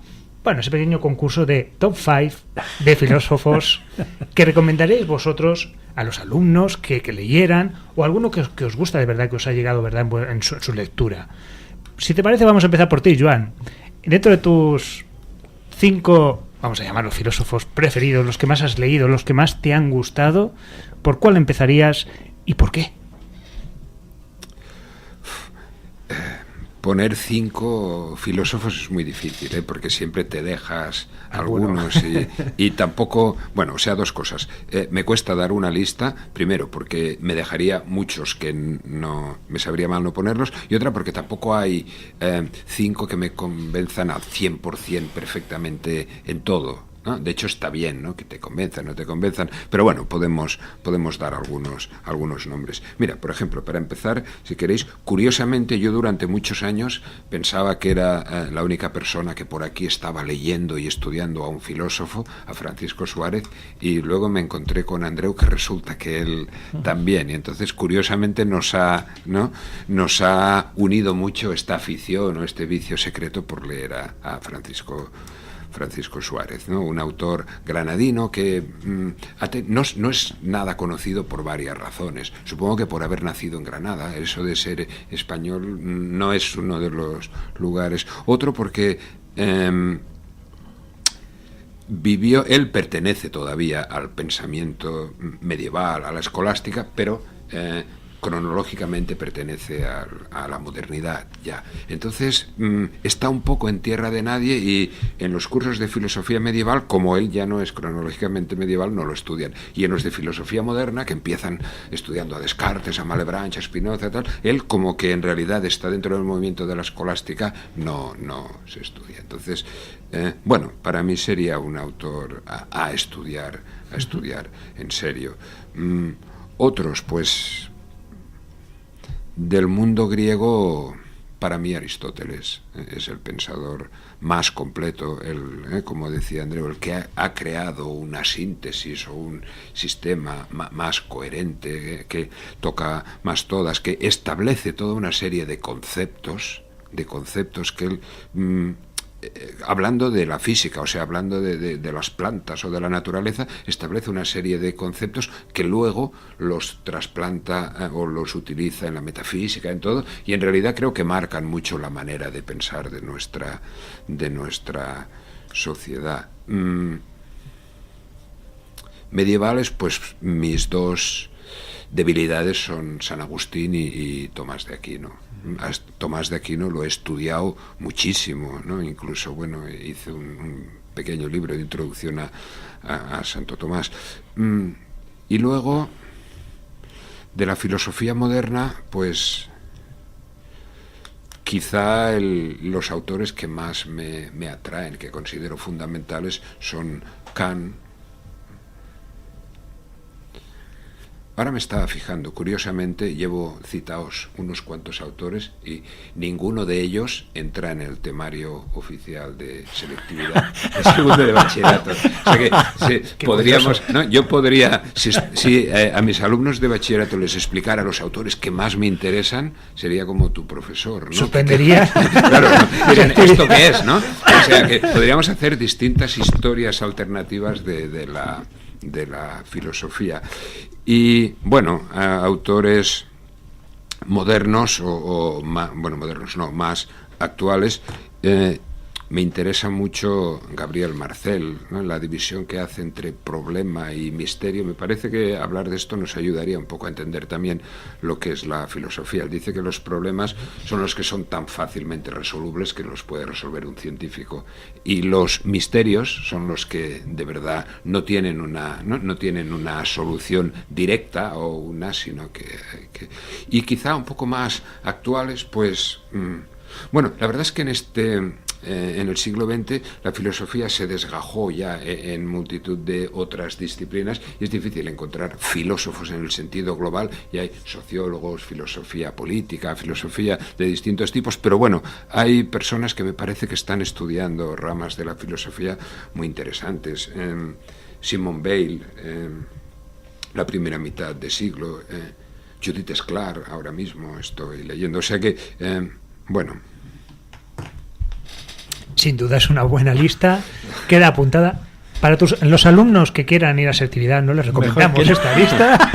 concurso de top 5 de filósofos que recomendaréis vosotros a los alumnos que leyeran, o alguno que os gusta de verdad, que os ha llegado, ¿verdad?, en su lectura. Si te parece, vamos a empezar por ti, Joan. Dentro de tus 5, vamos a llamarlos filósofos preferidos, los que más has leído, los que más te han gustado, ¿por cuál empezarías y por qué? Poner 5 filósofos es muy difícil, porque siempre te dejas algunos y tampoco, bueno, o sea, dos cosas. Me cuesta dar una lista, primero porque me dejaría muchos que no me sabría mal no ponerlos, y otra porque tampoco hay 5 que me convenzan al 100% perfectamente en todo, ¿no? De hecho está bien, ¿no?, que te convenzan, no te convenzan, pero bueno, podemos dar algunos nombres. Mira, por ejemplo, para empezar, si queréis, curiosamente yo durante muchos años pensaba que era la única persona que por aquí estaba leyendo y estudiando a un filósofo, a Francisco Suárez, y luego me encontré con Andreu, que resulta que él también, y entonces curiosamente nos ha unido mucho esta afición o este vicio secreto por leer a Francisco Suárez, ¿no? Un autor granadino que no es nada conocido por varias razones. Supongo que por haber nacido en Granada, eso de ser español no es uno de los lugares. Otro porque él pertenece todavía al pensamiento medieval, a la escolástica, pero cronológicamente pertenece a la modernidad ya. Entonces está un poco en tierra de nadie, y en los cursos de filosofía medieval, como él ya no es cronológicamente medieval, no lo estudian. Y en los de filosofía moderna, que empiezan estudiando a Descartes, a Malebranche, a Spinoza, tal, él como que en realidad está dentro del movimiento de la escolástica, no se estudia. Entonces, bueno, para mí sería un autor a estudiar en serio. Otros, pues, del mundo griego, para mí Aristóteles es el pensador más completo, como decía Andreu, el que ha creado una síntesis o un sistema más coherente, que toca más todas, que establece toda una serie de conceptos que él... hablando de la física, o sea, hablando de las plantas o de la naturaleza, establece una serie de conceptos que luego los trasplanta o los utiliza en la metafísica, en todo, y en realidad creo que marcan mucho la manera de pensar de nuestra sociedad. Medievales, pues mis dos debilidades son San Agustín y Tomás de Aquino. A Tomás de Aquino lo he estudiado muchísimo, ¿no? Incluso, bueno, hice un pequeño libro de introducción a Santo Tomás. Y luego, de la filosofía moderna, pues quizá los autores que más me atraen, que considero fundamentales, son Kant. Ahora me estaba fijando, curiosamente, llevo citados unos cuantos autores y ninguno de ellos entra en el temario oficial de selectividad de segundo de bachillerato. O sea que podríamos, ¿no? Yo podría, si a mis alumnos de bachillerato les explicara los autores que más me interesan, sería como tu profesor, ¿no? Suspendería. Claro, ¿no? Miren, ¿esto qué es, no? O sea que podríamos hacer distintas historias alternativas de la filosofía. Y bueno, autores modernos modernos no, más actuales, me interesa mucho Gabriel Marcel, ¿no? La división que hace entre problema y misterio. Me parece que hablar de esto nos ayudaría un poco a entender también lo que es la filosofía. Él dice que los problemas son los que son tan fácilmente resolubles que los puede resolver un científico, y los misterios son los que de verdad no tienen una solución directa o sino que y quizá un poco más actuales, pues bueno, la verdad es que en el siglo XX la filosofía se desgajó ya en multitud de otras disciplinas y es difícil encontrar filósofos en el sentido global, y hay sociólogos, filosofía política, filosofía de distintos tipos, pero bueno, hay personas que me parece que están estudiando ramas de la filosofía muy interesantes. Simone Weil, la primera mitad de siglo, Judith Sklar, ahora mismo estoy leyendo, o sea que bueno. Sin duda es una buena lista, queda apuntada. Para los alumnos que quieran ir a selectividad, no les recomendamos esta lista,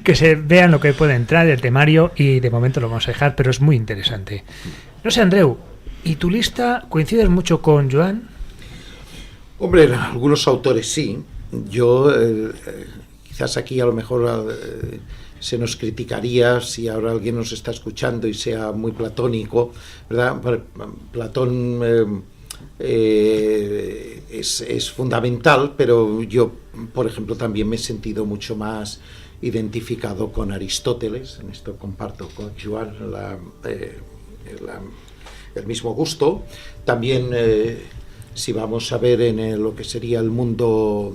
que se vean lo que puede entrar, el temario, y de momento lo vamos a dejar, pero es muy interesante. No sé, Andreu, ¿y tu lista coincides mucho con Joan? Hombre, algunos autores sí. Yo, quizás aquí a lo mejor se nos criticaría si ahora alguien nos está escuchando y sea muy platónico, ¿verdad? Platón es fundamental, pero yo, por ejemplo, también me he sentido mucho más identificado con Aristóteles. En esto comparto con Joan el mismo gusto. También, si vamos a ver en lo que sería el mundo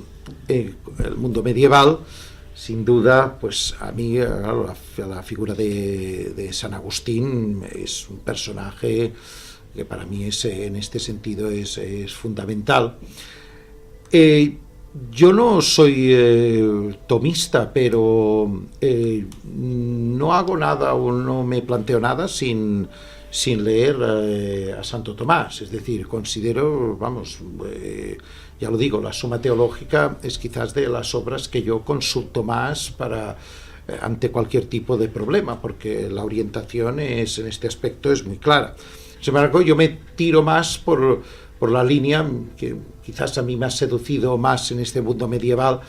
medieval, sin duda, pues a mí la figura de San Agustín es un personaje que para mí en este sentido es fundamental. Yo no soy tomista, pero no hago nada o no me planteo nada sin leer a Santo Tomás. Es decir, considero, ya lo digo, la Suma Teológica es quizás de las obras que yo consulto más ante cualquier tipo de problema, porque la orientación en este aspecto es muy clara. Sin embargo, yo me tiro más por la línea que quizás a mí me ha seducido más en este mundo medieval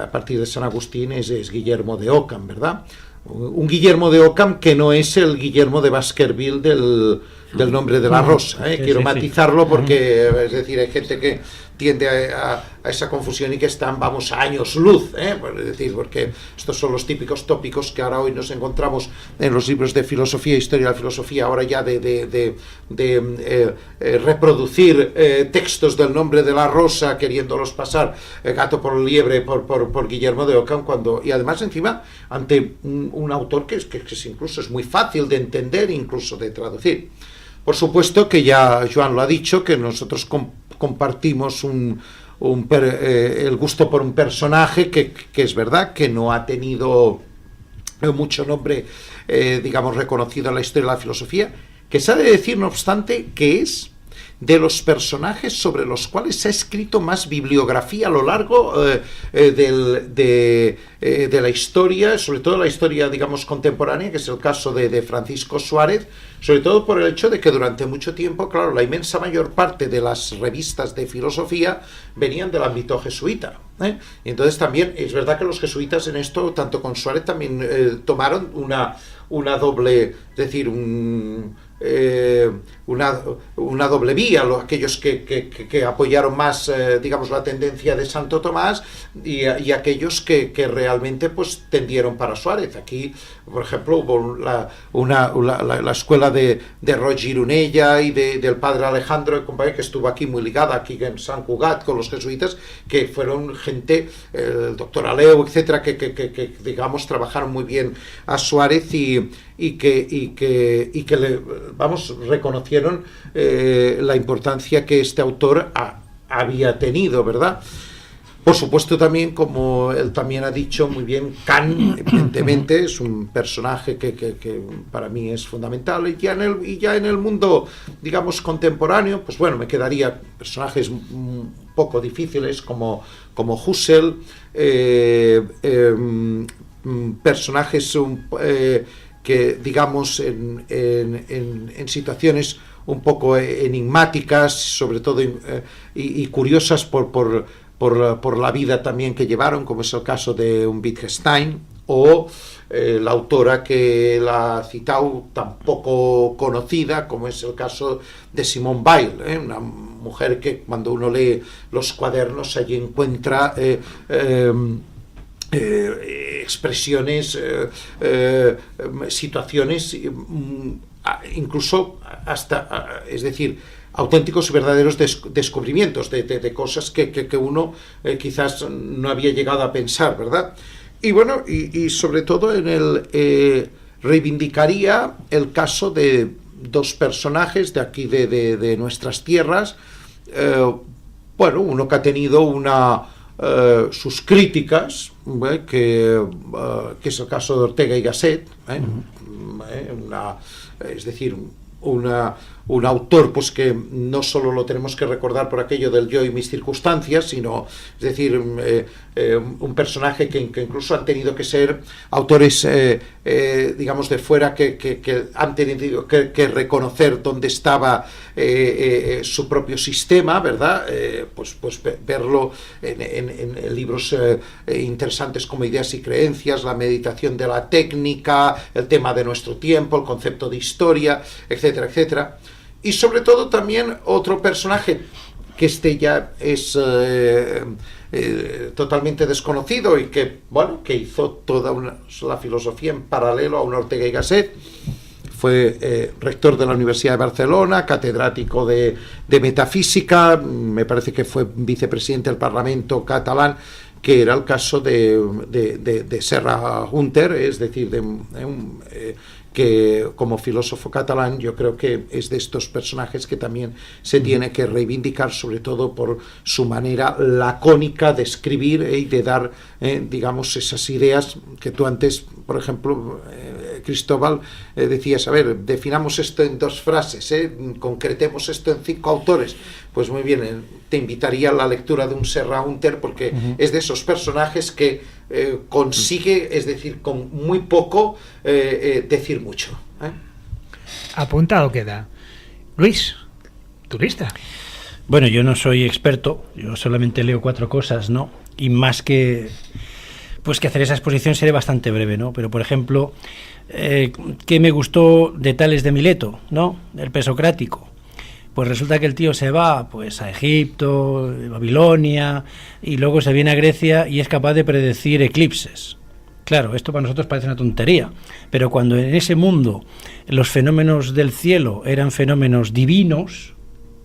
a partir de San Agustín, es Guillermo de Ockham, ¿verdad? Un Guillermo de Ockham que no es el Guillermo de Baskerville del Nombre de la Rosa, ¿eh? Quiero matizarlo porque, es decir, hay gente que tiende a esa confusión y que están, a años luz, es decir, porque estos son los típicos tópicos que ahora hoy nos encontramos en los libros de filosofía, historia de la filosofía, ahora ya de reproducir textos del Nombre de la Rosa, queriéndolos pasar gato por liebre por Guillermo de Ockham, y además encima ante un autor que incluso es muy fácil de entender, incluso de traducir. Por supuesto que ya Joan lo ha dicho, que nosotros compartimos el gusto por un personaje que es verdad que no ha tenido mucho nombre, digamos, reconocido en la historia de la filosofía, que se ha de decir, no obstante, que es de los personajes sobre los cuales se ha escrito más bibliografía a lo largo de la historia, sobre todo la historia, digamos, contemporánea, que es el caso de Francisco Suárez, sobre todo por el hecho de que durante mucho tiempo, claro, la inmensa mayor parte de las revistas de filosofía venían del ámbito jesuita, Y entonces también es verdad que los jesuitas en esto, tanto con Suárez, también tomaron una doble, es decir, una doble vía, aquellos que apoyaron más, digamos, la tendencia de Santo Tomás y aquellos que realmente pues tendieron para Suárez. Aquí, por ejemplo, hubo la escuela de Roig Gironella y del padre Alejandro y compañía, que estuvo aquí muy ligada, aquí en Sant Cugat, con los jesuitas, que fueron gente, el doctor Aleu, etcétera, que digamos, trabajaron muy bien a Suárez y que le, vamos, reconocieron la importancia que este autor había tenido, ¿verdad? Por supuesto, también, como él también ha dicho muy bien, Kant, evidentemente, es un personaje que para mí es fundamental, y ya en el mundo, digamos, contemporáneo, pues bueno, me quedaría personajes un poco difíciles como Husserl, personajes que, digamos, en situaciones un poco enigmáticas, sobre todo, y curiosas por la vida también que llevaron, como es el caso de un Wittgenstein, o la autora que la ha citado, tan poco conocida, como es el caso de Simone Weil, una mujer que cuando uno lee los cuadernos allí encuentra expresiones, situaciones, incluso hasta, es decir, auténticos y verdaderos descubrimientos de cosas que uno quizás no había llegado a pensar, ¿verdad? Y bueno, y sobre todo reivindicaría el caso de dos personajes de aquí de nuestras tierras, bueno, uno que ha tenido sus críticas, que es el caso de Ortega y Gasset, es decir, un autor pues que no solo lo tenemos que recordar por aquello del yo y mis circunstancias, sino, es decir, un personaje que incluso han tenido que ser autores, digamos, de fuera que han tenido que reconocer dónde estaba su propio sistema, ¿verdad? Pues verlo en libros interesantes como Ideas y Creencias, la meditación de la técnica, el tema de nuestro tiempo, el concepto de historia, etcétera, etcétera. Y sobre todo también otro personaje que ya es totalmente desconocido y que, bueno, que hizo toda la filosofía en paralelo a un Ortega y Gasset. Fue rector de la Universidad de Barcelona, catedrático de metafísica, me parece que fue vicepresidente del Parlamento catalán, que era el caso de Serra Hunter, es decir, que como filósofo catalán yo creo que es de estos personajes que también se tiene que reivindicar, sobre todo por su manera lacónica de escribir y de dar, digamos, esas ideas que tú antes, por ejemplo, Cristóbal, decías, a ver, definamos esto en 2 frases, concretemos esto en 5 autores. Pues muy bien, te invitaría a la lectura de un Serra Hunter, porque es de esos personajes que consigue, es decir, con muy poco, decir mucho. Apuntado queda. Luis, turista. Bueno, yo no soy experto, yo solamente leo 4 cosas, ¿no? Y más que hacer esa exposición seré bastante breve, ¿no? Pero, por ejemplo, ¿qué me gustó de Tales de Mileto, ¿no? El presocrático. Pues resulta que el tío se va pues a Egipto, Babilonia, y luego se viene a Grecia y es capaz de predecir eclipses. Claro, esto para nosotros parece una tontería, pero cuando en ese mundo los fenómenos del cielo eran fenómenos divinos,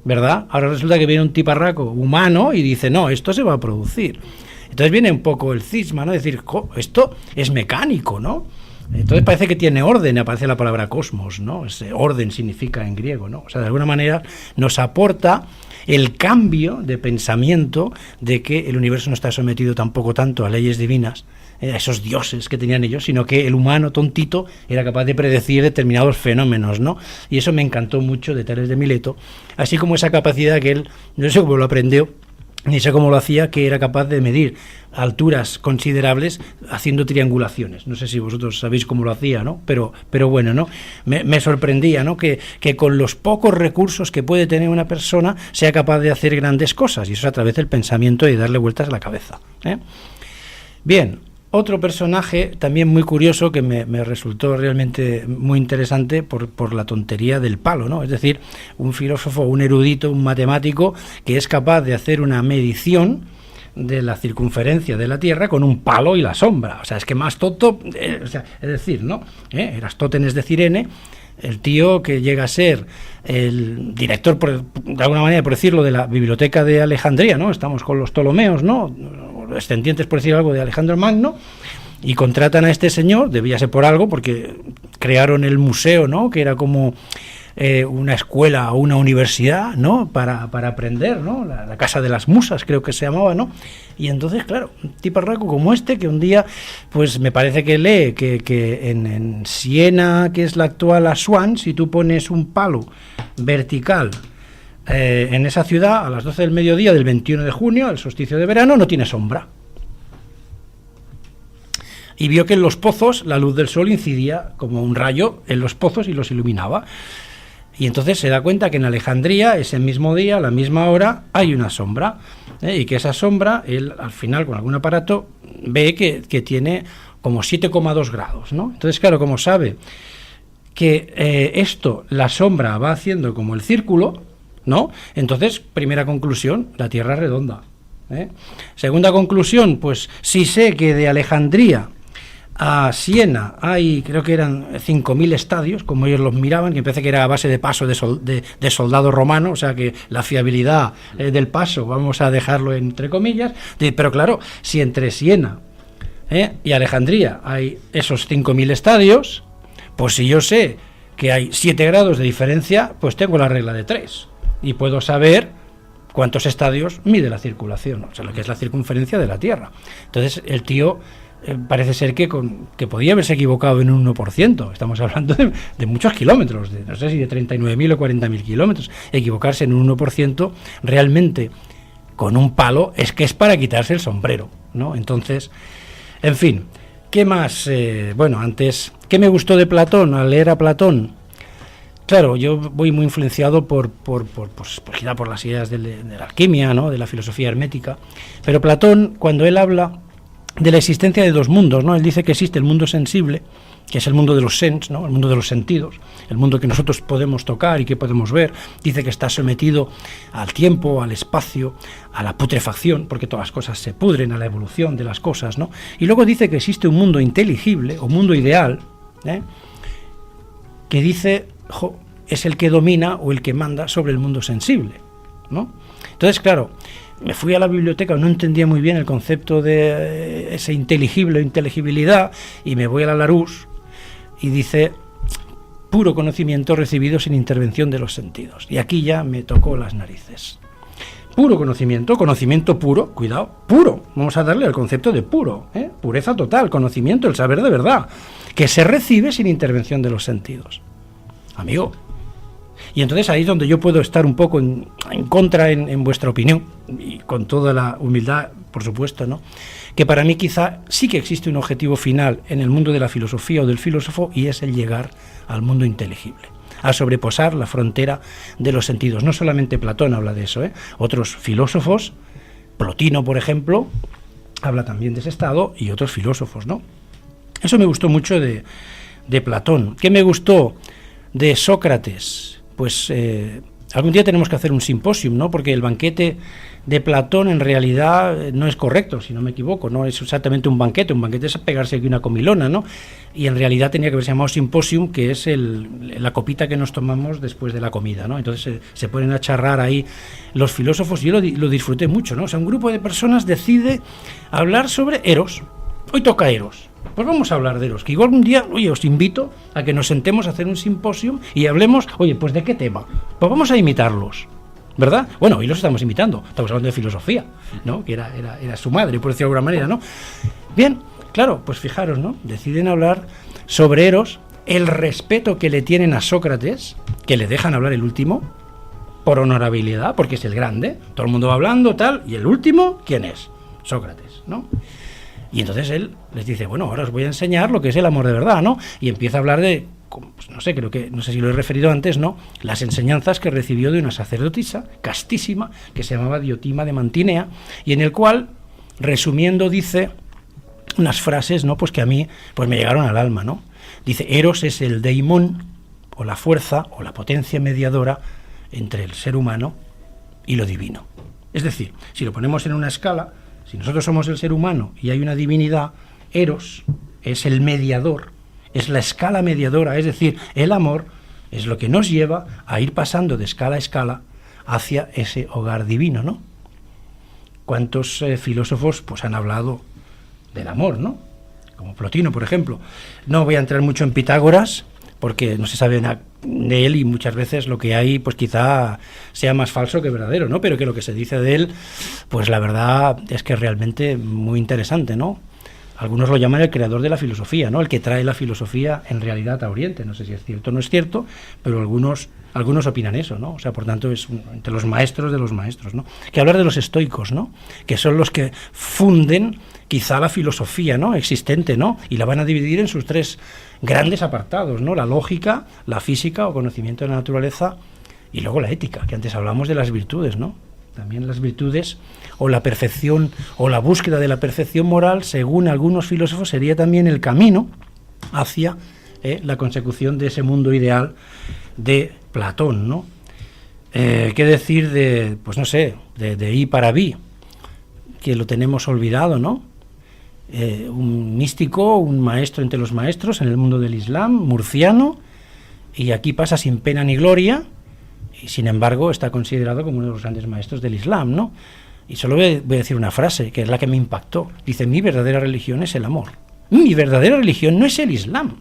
¿verdad? Ahora resulta que viene un tiparraco humano y dice, no, esto se va a producir. Entonces viene un poco el cisma, ¿no? Es decir, esto es mecánico, ¿no? Entonces parece que tiene orden, aparece la palabra cosmos, ¿no? Ese orden significa en griego, ¿no? O sea, de alguna manera nos aporta el cambio de pensamiento de que el universo no está sometido tampoco tanto a leyes divinas, a esos dioses que tenían ellos, sino que el humano tontito era capaz de predecir determinados fenómenos, ¿no? Y eso me encantó mucho de Tales de Mileto, así como esa capacidad que él, no sé cómo lo aprendió, ni sé cómo lo hacía, que era capaz de medir alturas considerables haciendo triangulaciones. No sé si vosotros sabéis cómo lo hacía, ¿no? Pero bueno, ¿no? Me sorprendía, ¿no? Que con los pocos recursos que puede tener una persona sea capaz de hacer grandes cosas, y eso es a través del pensamiento y de darle vueltas a la cabeza, ¿eh? Bien, otro personaje también muy curioso que me resultó realmente muy interesante por la tontería del palo, ¿no? Es decir, un filósofo, un erudito, un matemático que es capaz de hacer una medición de la circunferencia de la Tierra con un palo y la sombra. O sea, es que más tonto, es decir, ¿no? Erastótenes de Cirene, el tío que llega a ser el director, de alguna manera, por decirlo, de la biblioteca de Alejandría, ¿no? Estamos con los Ptolomeos, ¿no? Descendientes, por decir algo, de Alejandro el Magno, y contratan a este señor, debía ser por algo, porque crearon el museo, ¿no? Que era como una escuela o una universidad, ¿no? Para aprender, ¿no? La casa de las musas, creo que se llamaba, ¿no? Y entonces, claro, un tiparraco como este, que un día, pues me parece que lee que en Siena, que es la actual Asuán, si tú pones un palo vertical en esa ciudad, a las 12 del mediodía del 21 de junio, el solsticio de verano, no tiene sombra. Y vio que en los pozos la luz del sol incidía como un rayo en los pozos y los iluminaba. Y entonces se da cuenta que en Alejandría, ese mismo día, a la misma hora, hay una sombra, y que esa sombra, él al final con algún aparato ve que tiene como 7,2 grados, ¿no? Entonces, claro, como sabe que la sombra va haciendo como el círculo, ¿no? Entonces, primera conclusión, la Tierra es redonda. Segunda conclusión, pues si sé que de Alejandría a Siena hay, creo que eran 5.000 estadios, como ellos los miraban, que me parece que era a base de paso de soldado romano, o sea que la fiabilidad del paso, vamos a dejarlo entre comillas, pero claro, si entre Siena y Alejandría hay esos 5.000 estadios, pues si yo sé que hay 7 grados de diferencia, pues tengo la regla de 3, y puedo saber cuántos estadios mide la circulación, o sea, lo que es la circunferencia de la Tierra. Entonces el tío parece ser que podía haberse equivocado en un 1%. Estamos hablando de muchos kilómetros, no sé si de 39.000 o 40.000 kilómetros. Equivocarse en un 1% realmente con un palo es para quitarse el sombrero, ¿no? Entonces, en fin, ¿qué más? Bueno, antes, ¿qué me gustó de Platón? Al leer a Platón, claro, yo voy muy influenciado por las ideas de la alquimia, ¿no? De la filosofía hermética, pero Platón, cuando él habla de la existencia de dos mundos, ¿no? Él dice que existe el mundo sensible, que es el mundo de los sens, ¿no? El mundo de los sentidos, el mundo que nosotros podemos tocar y que podemos ver. Dice que está sometido al tiempo, al espacio, a la putrefacción, porque todas las cosas se pudren, a la evolución de las cosas, ¿no? Y luego dice que existe un mundo inteligible o mundo ideal, que dice, es el que domina o el que manda sobre el mundo sensible, ¿no? Entonces, claro, me fui a la biblioteca, no entendía muy bien el concepto de ese inteligible o inteligibilidad, y me voy a la Larousse y dice puro conocimiento recibido sin intervención de los sentidos. Y aquí ya me tocó las narices. Puro conocimiento puro, cuidado, puro. Vamos a darle al concepto de puro, pureza total, conocimiento, el saber de verdad, que se recibe sin intervención de los sentidos. Amigo. Y entonces ahí es donde yo puedo estar un poco en contra en vuestra opinión, y con toda la humildad, por supuesto, ¿no? Que para mí quizá sí que existe un objetivo final en el mundo de la filosofía o del filósofo, y es el llegar al mundo inteligible, a sobreposar la frontera de los sentidos. No solamente Platón habla de eso, otros filósofos, Plotino, por ejemplo, habla también de ese estado, y otros filósofos, ¿no? Eso me gustó mucho de Platón. ¿Qué me gustó de Sócrates? Pues algún día tenemos que hacer un simposium, ¿no? Porque el banquete de Platón en realidad no es correcto, si no me equivoco, no es exactamente un banquete es pegarse aquí una comilona, ¿no? Y en realidad tenía que haberse llamado simposium, que es la copita que nos tomamos después de la comida, ¿no? Entonces se ponen a charrar ahí los filósofos, y yo lo disfruté mucho, ¿no? O sea, un grupo de personas decide hablar sobre Eros. Hoy toca Eros. Pues vamos a hablar de Eros, que igual un día, oye, os invito a que nos sentemos a hacer un simposio y hablemos, oye, pues ¿de qué tema? Pues vamos a imitarlos, ¿verdad? Bueno, hoy los estamos imitando, estamos hablando de filosofía, ¿no? Que era su madre, por decirlo de alguna manera, ¿no? Bien, claro, pues fijaros, ¿no? Deciden hablar sobre Eros, el respeto que le tienen a Sócrates, que le dejan hablar el último, por honorabilidad, porque es el grande, todo el mundo va hablando, tal, y el último, ¿quién es? Sócrates, ¿no? Y entonces él les dice, bueno, ahora os voy a enseñar lo que es el amor de verdad, ¿no? Y empieza a hablar de, pues no sé si lo he referido antes, ¿no? Las enseñanzas que recibió de una sacerdotisa castísima que se llamaba Diotima de Mantinea, y en el cual, resumiendo, dice unas frases, ¿no? Pues que a mí pues me llegaron al alma, ¿no? Dice, Eros es el daimon, o la fuerza, o la potencia mediadora entre el ser humano y lo divino. Es decir, si lo ponemos en una escala, si nosotros somos el ser humano y hay una divinidad, Eros es el mediador, es la escala mediadora, es decir, el amor es lo que nos lleva a ir pasando de escala a escala hacia ese hogar divino, ¿no? ¿Cuántos filósofos pues han hablado del amor, ¿no? Como Plotino, por ejemplo. No voy a entrar mucho en Pitágoras, porque no se sabe de él y muchas veces lo que hay pues quizá sea más falso que verdadero, ¿no? Pero que lo que se dice de él, pues la verdad es que es realmente muy interesante, ¿no? Algunos lo llaman el creador de la filosofía, ¿no? El que trae la filosofía en realidad a Oriente. No sé si es cierto o no es cierto, pero algunos opinan eso, ¿no? O sea, por tanto, es entre los maestros de los maestros, ¿no? Que hablar de los estoicos, ¿no? Que son los que funden quizá la filosofía, ¿no? Existente, ¿no? Y la van a dividir en sus tres grandes apartados, ¿no? La lógica, la física o conocimiento de la naturaleza y luego la ética, que antes hablamos de las virtudes, ¿no? También las virtudes o la perfección o la búsqueda de la perfección moral, según algunos filósofos, sería también el camino hacia la consecución de ese mundo ideal de Platón, ¿no? ¿Qué decir de, pues no sé, de I para Vi, que lo tenemos olvidado, ¿no? Un místico, un maestro entre los maestros en el mundo del Islam, murciano, y aquí pasa sin pena ni gloria, y sin embargo está considerado como uno de los grandes maestros del Islam, ¿no? Y solo voy a decir una frase, que es la que me impactó. Dice, mi verdadera religión es el amor. Mi verdadera religión no es el Islam.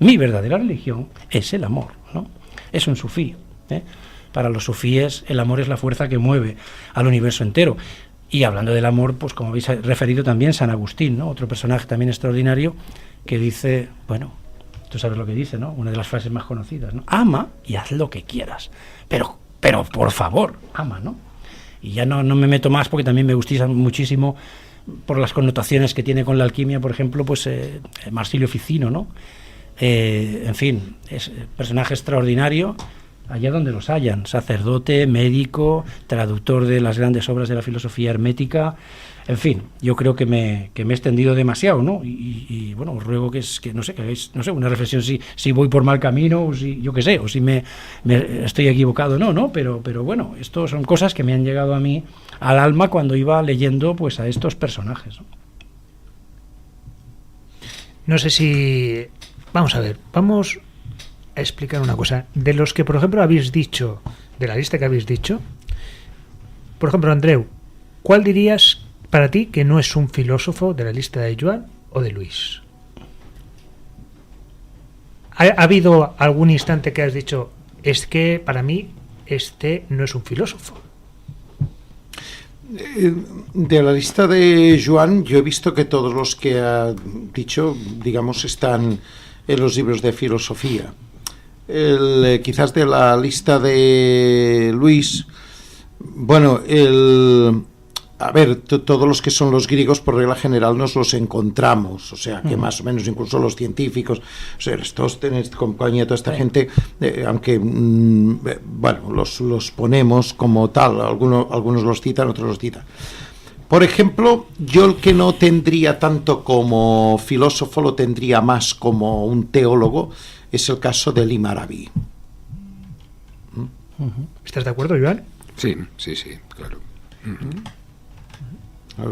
Mi verdadera religión es el amor, ¿no? Es un sufí, ¿eh? Para los sufíes el amor es la fuerza que mueve al universo entero. Y hablando del amor, pues como habéis referido también, San Agustín, ¿no? Otro personaje también extraordinario, que dice, bueno, tú sabes lo que dice, ¿no? Una de las frases más conocidas, ¿no? Ama y haz lo que quieras, pero por favor, ama, ¿no? Y ya no me meto más porque también me gusta muchísimo por las connotaciones que tiene con la alquimia, por ejemplo, pues Marsilio Ficino, ¿no? En fin, es personaje extraordinario allá donde los hayan, sacerdote, médico, traductor de las grandes obras de la filosofía hermética. En fin, yo creo que me he extendido demasiado, ¿no? Y bueno, os ruego que no sé, que hagáis, no sé, una reflexión si voy por mal camino, o si, yo qué sé, o si me estoy equivocado, no, pero bueno, esto son cosas que me han llegado a mí al alma cuando iba leyendo pues a estos personajes, ¿no? No sé si... Vamos a ver, vamos a explicar una cosa. De los que, por ejemplo, habéis dicho, de la lista que habéis dicho, por ejemplo, Andreu, ¿cuál dirías para ti que no es un filósofo de la lista de Joan o de Luis? ¿Ha habido algún instante que has dicho, es que para mí este no es un filósofo? De la lista de Joan, yo he visto que todos los que ha dicho, digamos, están en los libros de filosofía. Quizás de la lista de Luis, bueno, a ver, todos los que son los griegos por regla general nos los encontramos, o sea que más o menos incluso los científicos, o sea, Aristóteles, compañía, toda esta gente, aunque bueno, los ponemos como tal, algunos los citan, otros los citan. Por ejemplo, yo el que no tendría tanto como filósofo, lo tendría más como un teólogo, es el caso de Limarabi. ¿Estás de acuerdo, Joan? Sí, claro.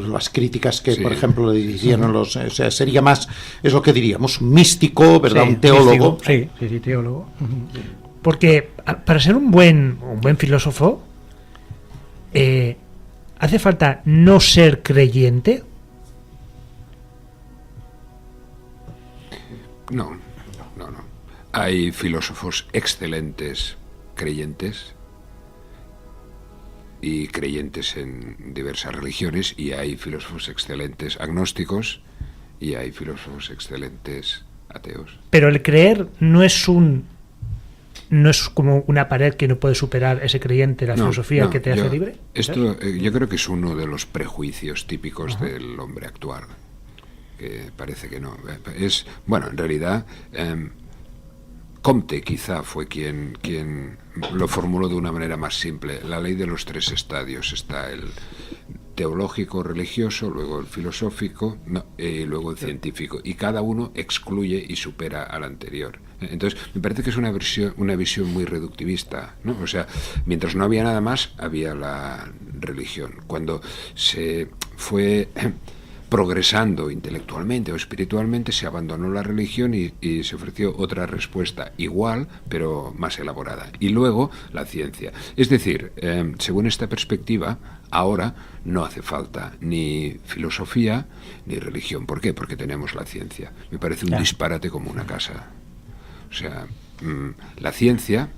Las críticas que, por ejemplo, le hicieron o sea, sería más, es lo que diríamos, un místico, ¿verdad? Un teólogo. Místico, sí, teólogo. Porque para ser un buen filósofo, ¿hace falta no ser creyente? No. Hay filósofos excelentes creyentes y creyentes en diversas religiones, y hay filósofos excelentes agnósticos y hay filósofos excelentes ateos. Pero el creer no es como una pared que no puede superar ese creyente, la filosofía que te hace libre. Esto yo creo que es uno de los prejuicios típicos del hombre actual, que parece que no. Bueno, en realidad Comte quizá fue quien lo formuló de una manera más simple. La ley de los 3 estadios. Está el teológico, religioso, luego el filosófico, y luego el científico. Y cada uno excluye y supera al anterior. Entonces, me parece que es una visión muy reductivista, ¿no? O sea, mientras no había nada más, había la religión. Cuando se fue progresando intelectualmente o espiritualmente, se abandonó la religión y se ofreció otra respuesta igual, pero más elaborada. Y luego la ciencia. Es decir, según esta perspectiva, ahora no hace falta ni filosofía ni religión. ¿Por qué? Porque tenemos la ciencia. Me parece un disparate como una casa. O sea, la ciencia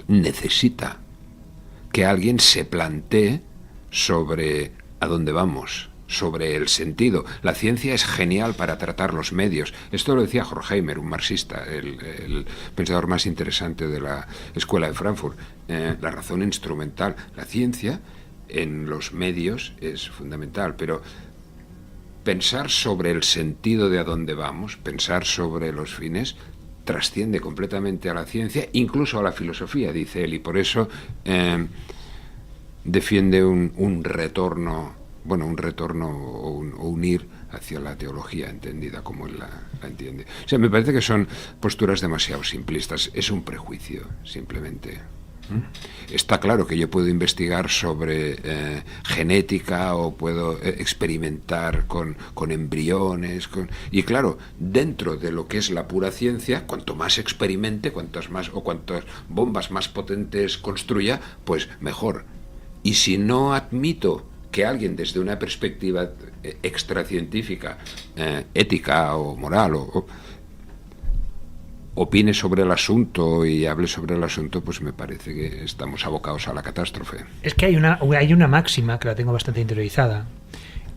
necesita que alguien se plantee sobre a dónde vamos, sobre el sentido. La ciencia es genial para tratar los medios. Esto lo decía Horkheimer, un marxista, el pensador más interesante de la Escuela de Frankfurt. La razón instrumental. La ciencia en los medios es fundamental, pero pensar sobre el sentido de a dónde vamos, pensar sobre los fines, trasciende completamente a la ciencia, incluso a la filosofía, dice él, y por eso defiende un retorno o un ir hacia la teología entendida como él la entiende. O sea, me parece que son posturas demasiado simplistas, es un prejuicio, simplemente. Está claro que yo puedo investigar sobre genética o puedo experimentar con embriones, y claro, dentro de lo que es la pura ciencia, cuanto más experimente, cuantas bombas más potentes construya, pues mejor. Y si no admito que alguien desde una perspectiva extracientífica, ética o moral, opine sobre el asunto y hable sobre el asunto, pues me parece que estamos abocados a la catástrofe. Es que hay una máxima que la tengo bastante interiorizada,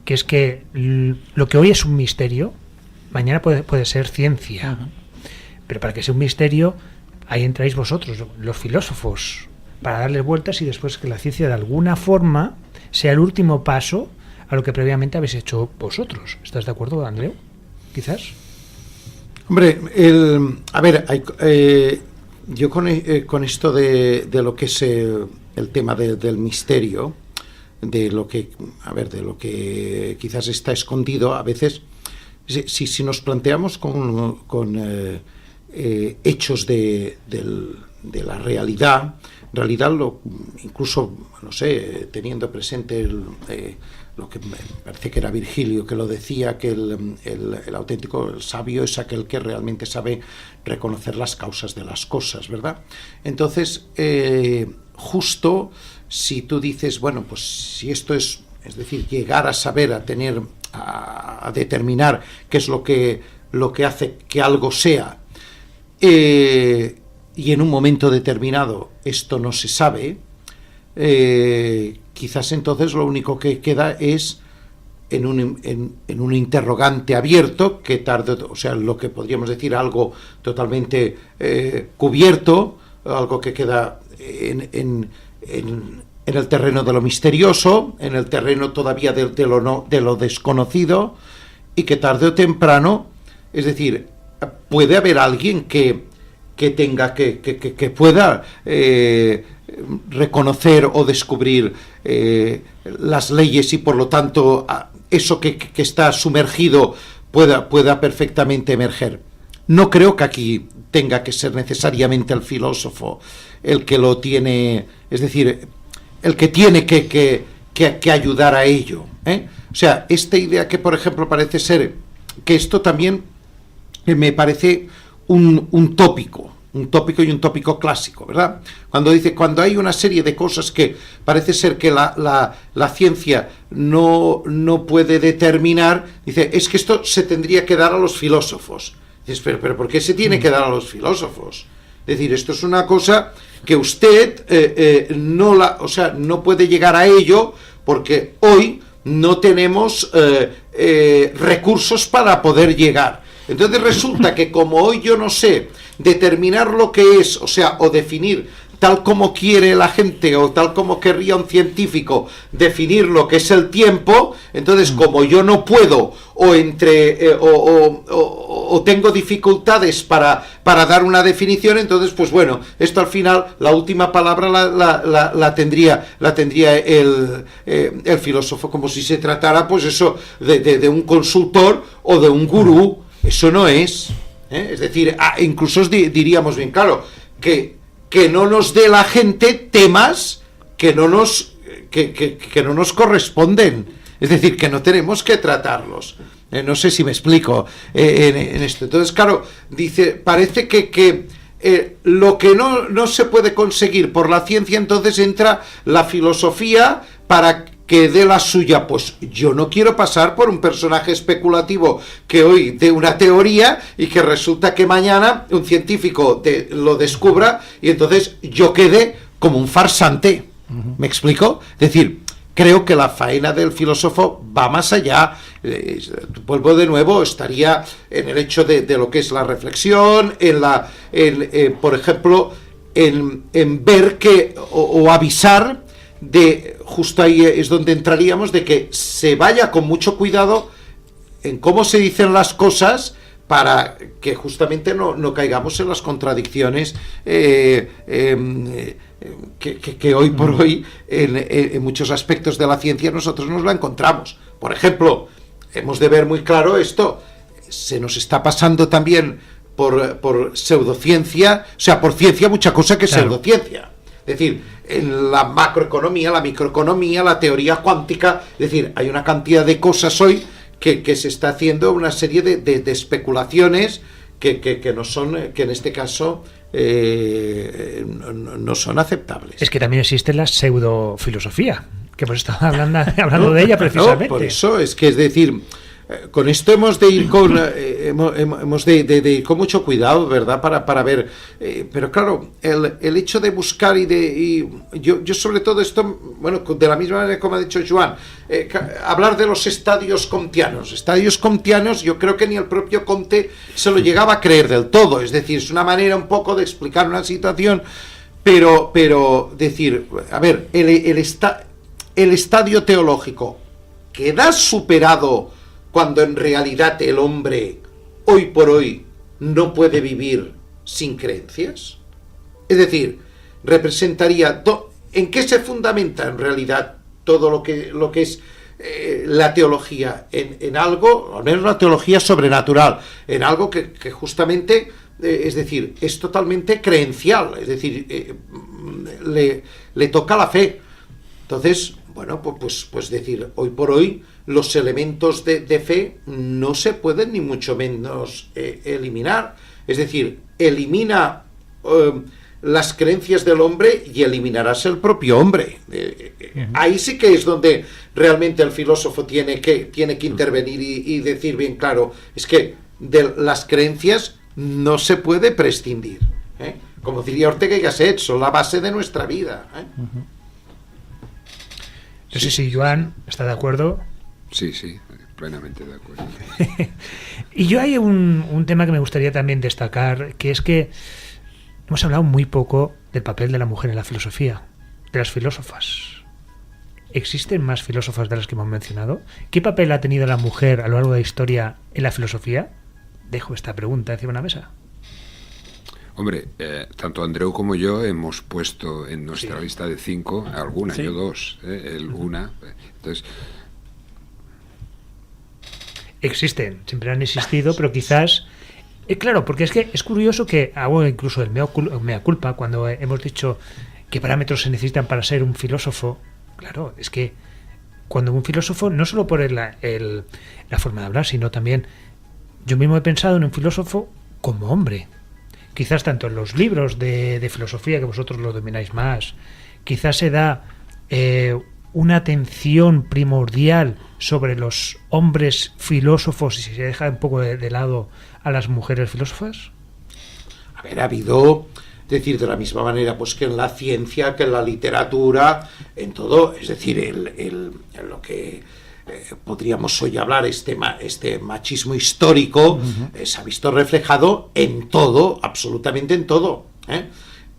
que es que lo que hoy es un misterio, mañana puede ser ciencia. Uh-huh. Pero para que sea un misterio, ahí entráis vosotros, los filósofos, para darle vueltas y después que la ciencia de alguna forma sea el último paso a lo que previamente habéis hecho vosotros. ¿Estás de acuerdo, Andreu? Quizás. Hombre, yo con esto de lo que es el tema del misterio, de lo que quizás está escondido, a veces, si nos planteamos con hechos de la realidad, incluso, no sé, teniendo presente lo que me parece que era Virgilio que lo decía, que el auténtico, el sabio es aquel que realmente sabe reconocer las causas de las cosas, ¿verdad? Entonces, justo si tú dices, bueno, pues si esto es decir, llegar a saber, a determinar qué es lo que hace que algo sea, y en un momento determinado esto no se sabe, quizás entonces lo único que queda es en un interrogante abierto que o sea, lo que podríamos decir algo totalmente cubierto, algo que queda en el terreno de lo misterioso, en el terreno todavía de lo desconocido, y que tarde o temprano, es decir, puede haber alguien que pueda reconocer o descubrir las leyes y por lo tanto eso que está sumergido pueda perfectamente emerger. No creo que aquí tenga que ser necesariamente el filósofo el que lo tiene, es decir, el que tiene que ayudar a ello, ¿eh? O sea, esta idea que, por ejemplo, parece ser que esto también me parece un tópico y un tópico clásico, ¿verdad? Cuando hay una serie de cosas que parece ser que la ciencia no puede determinar, dice, es que esto se tendría que dar a los filósofos. Dices, pero ¿por qué se tiene que dar a los filósofos? Es decir, esto es una cosa que usted no puede llegar a ello porque hoy no tenemos recursos para poder llegar. Entonces resulta que como hoy yo no sé determinar lo que es, o sea, o definir tal como quiere la gente o tal como querría un científico definir lo que es el tiempo, entonces como yo no puedo o tengo dificultades para dar una definición, entonces pues bueno, esto al final la última palabra la tendría el filósofo, como si se tratara pues eso de un consultor o de un gurú. Eso no es, es decir, incluso diríamos bien claro que no nos dé la gente temas que no nos corresponden, es decir, que no tenemos que tratarlos. No sé si me explico en esto. Entonces, claro, parece que lo que no se puede conseguir por la ciencia, entonces entra la filosofía para que dé la suya. Pues yo no quiero pasar por un personaje especulativo que hoy dé una teoría y que resulta que mañana un científico lo descubra y entonces yo quede como un farsante. ¿Me explico? Es decir, creo que la faena del filósofo va más allá. Vuelvo de nuevo, estaría en el hecho de lo que es la reflexión, por ejemplo, en ver o avisar justo ahí es donde entraríamos, de que se vaya con mucho cuidado en cómo se dicen las cosas para que justamente no caigamos en las contradicciones que hoy por hoy en muchos aspectos de la ciencia nosotros nos la encontramos. Por ejemplo, hemos de ver muy claro esto, se nos está pasando también por pseudociencia, o sea, por ciencia mucha cosa que es pseudociencia. Es decir, en la macroeconomía, la microeconomía, la teoría cuántica, es decir, hay una cantidad de cosas hoy que se está haciendo una serie de especulaciones que no son, que en este caso no son aceptables. Es que también existe la pseudofilosofía, que hemos estado hablando de ella precisamente. No, por eso es que, es decir, con esto hemos de ir hemos de ir con mucho cuidado, ¿verdad? Para ver, pero claro, el hecho de buscar y yo sobre todo esto, bueno, de la misma manera como ha dicho Joan, hablar de los estadios comtianos, yo creo que ni el propio Comte se lo llegaba a creer del todo, es decir, es una manera un poco de explicar una situación, pero decir, a ver, el estadio teológico queda superado cuando en realidad el hombre hoy por hoy no puede vivir sin creencias. Es decir, representaría ¿en qué se fundamenta en realidad todo lo que es la teología? En algo, al menos una teología sobrenatural, en algo que justamente es decir, es totalmente creencial, es decir, le toca la fe. Entonces, bueno, pues decir, hoy por hoy los elementos de fe no se pueden ni mucho menos eliminar. Es decir, elimina las creencias del hombre y eliminarás el propio hombre. Ahí sí que es donde realmente el filósofo tiene que intervenir y decir bien claro, es que de las creencias no se puede prescindir. Como diría Ortega y Gasset, son la base de nuestra vida. No sé si Joan está de acuerdo. Sí, plenamente de acuerdo. Y yo hay un tema que me gustaría también destacar, que es que hemos hablado muy poco del papel de la mujer en la filosofía, de las filósofas. ¿Existen más filósofas de las que hemos mencionado? ¿Qué papel ha tenido la mujer a lo largo de la historia en la filosofía? Dejo esta pregunta encima de la mesa. Hombre, tanto Andreu como yo hemos puesto en nuestra lista de 5 alguna, yo 2, él una. Entonces, existen, siempre han existido, pero quizás claro, porque es que es curioso que hago incluso el mea culpa cuando hemos dicho qué parámetros se necesitan para ser un filósofo. Claro, es que cuando un filósofo, no solo por la forma de hablar, sino también yo mismo he pensado en un filósofo como hombre. Quizás tanto en los libros de filosofía, que vosotros lo domináis más, quizás se da una atención primordial sobre los hombres filósofos y se deja un poco de lado a las mujeres filósofas. A ver, ha habido, decir, de la misma manera pues que en la ciencia, que en la literatura, en todo, es decir, en lo que podríamos hoy hablar, este machismo histórico, se ha visto reflejado en todo, absolutamente en todo,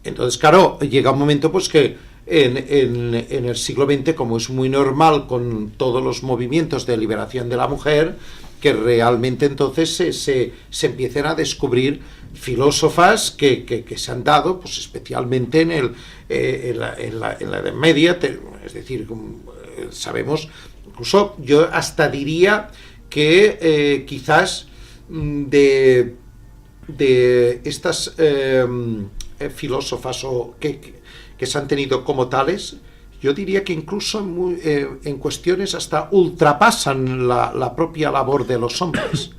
Entonces, claro, llega un momento pues que en el siglo XX, como es muy normal con todos los movimientos de liberación de la mujer, que realmente entonces se empiecen a descubrir filósofas que se han dado, pues especialmente en la Edad Media, es decir, sabemos, incluso yo hasta diría que quizás de estas filósofas o que se han tenido como tales, yo diría que incluso en cuestiones hasta ultrapasan la propia labor de los hombres.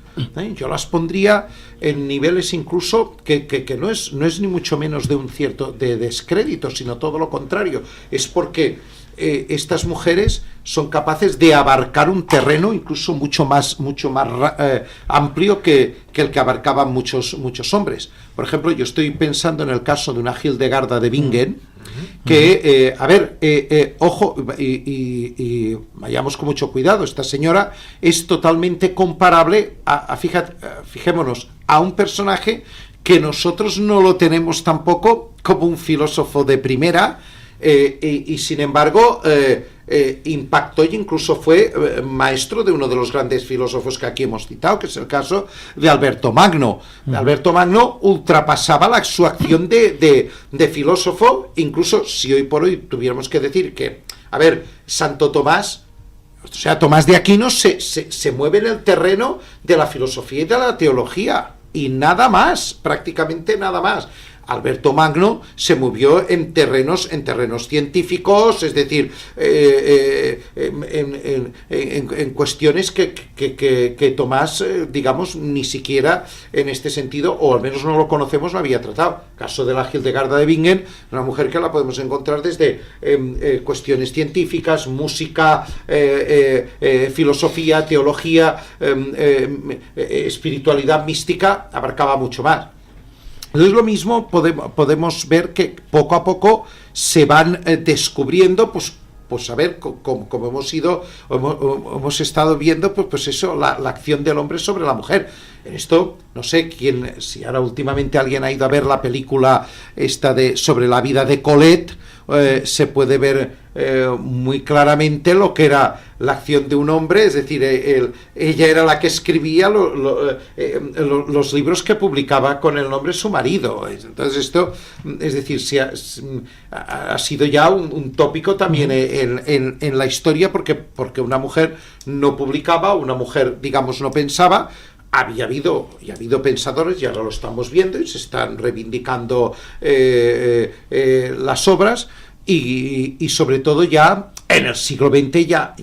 Yo las pondría en niveles incluso que no es ni mucho menos de un cierto de descrédito, sino todo lo contrario. Es porque estas mujeres son capaces de abarcar un terreno incluso mucho más amplio que el que abarcaban muchos hombres. Por ejemplo, yo estoy pensando en el caso de una Hildegarda de Bingen, que, ojo, y vayamos con mucho cuidado, esta señora es totalmente comparable fijémonos, a un personaje que nosotros no lo tenemos tampoco como un filósofo de primera, y sin embargo impactó y incluso fue maestro de uno de los grandes filósofos que aquí hemos citado, que es el caso de Alberto Magno. Alberto Magno ultrapasaba su acción de filósofo, incluso si hoy por hoy tuviéramos que decir que, Santo Tomás, o sea, Tomás de Aquino se mueve en el terreno de la filosofía y de la teología, y nada más, prácticamente nada más. Alberto Magno se movió en terrenos científicos, es decir, en cuestiones que Tomás, digamos, ni siquiera en este sentido, o al menos no lo conocemos, lo había tratado. Caso de la Hildegarda de Bingen, una mujer que la podemos encontrar desde cuestiones científicas, música, filosofía, teología, espiritualidad mística, abarcaba mucho más. Entonces lo mismo podemos ver que poco a poco se van descubriendo, pues a ver, como hemos estado viendo, pues eso, la acción del hombre sobre la mujer. En esto, no sé si ahora últimamente alguien ha ido a ver la película esta sobre la vida de Colette, se puede ver muy claramente lo que era la acción de un hombre, es decir, ella era la que escribía los libros que publicaba con el nombre de su marido. Entonces esto, es decir, ha sido ya un tópico también en la historia, porque una mujer no publicaba, una mujer, digamos, no pensaba. Había habido pensadores, y ahora lo estamos viendo, y se están reivindicando las obras, y sobre todo ya en el siglo XX ya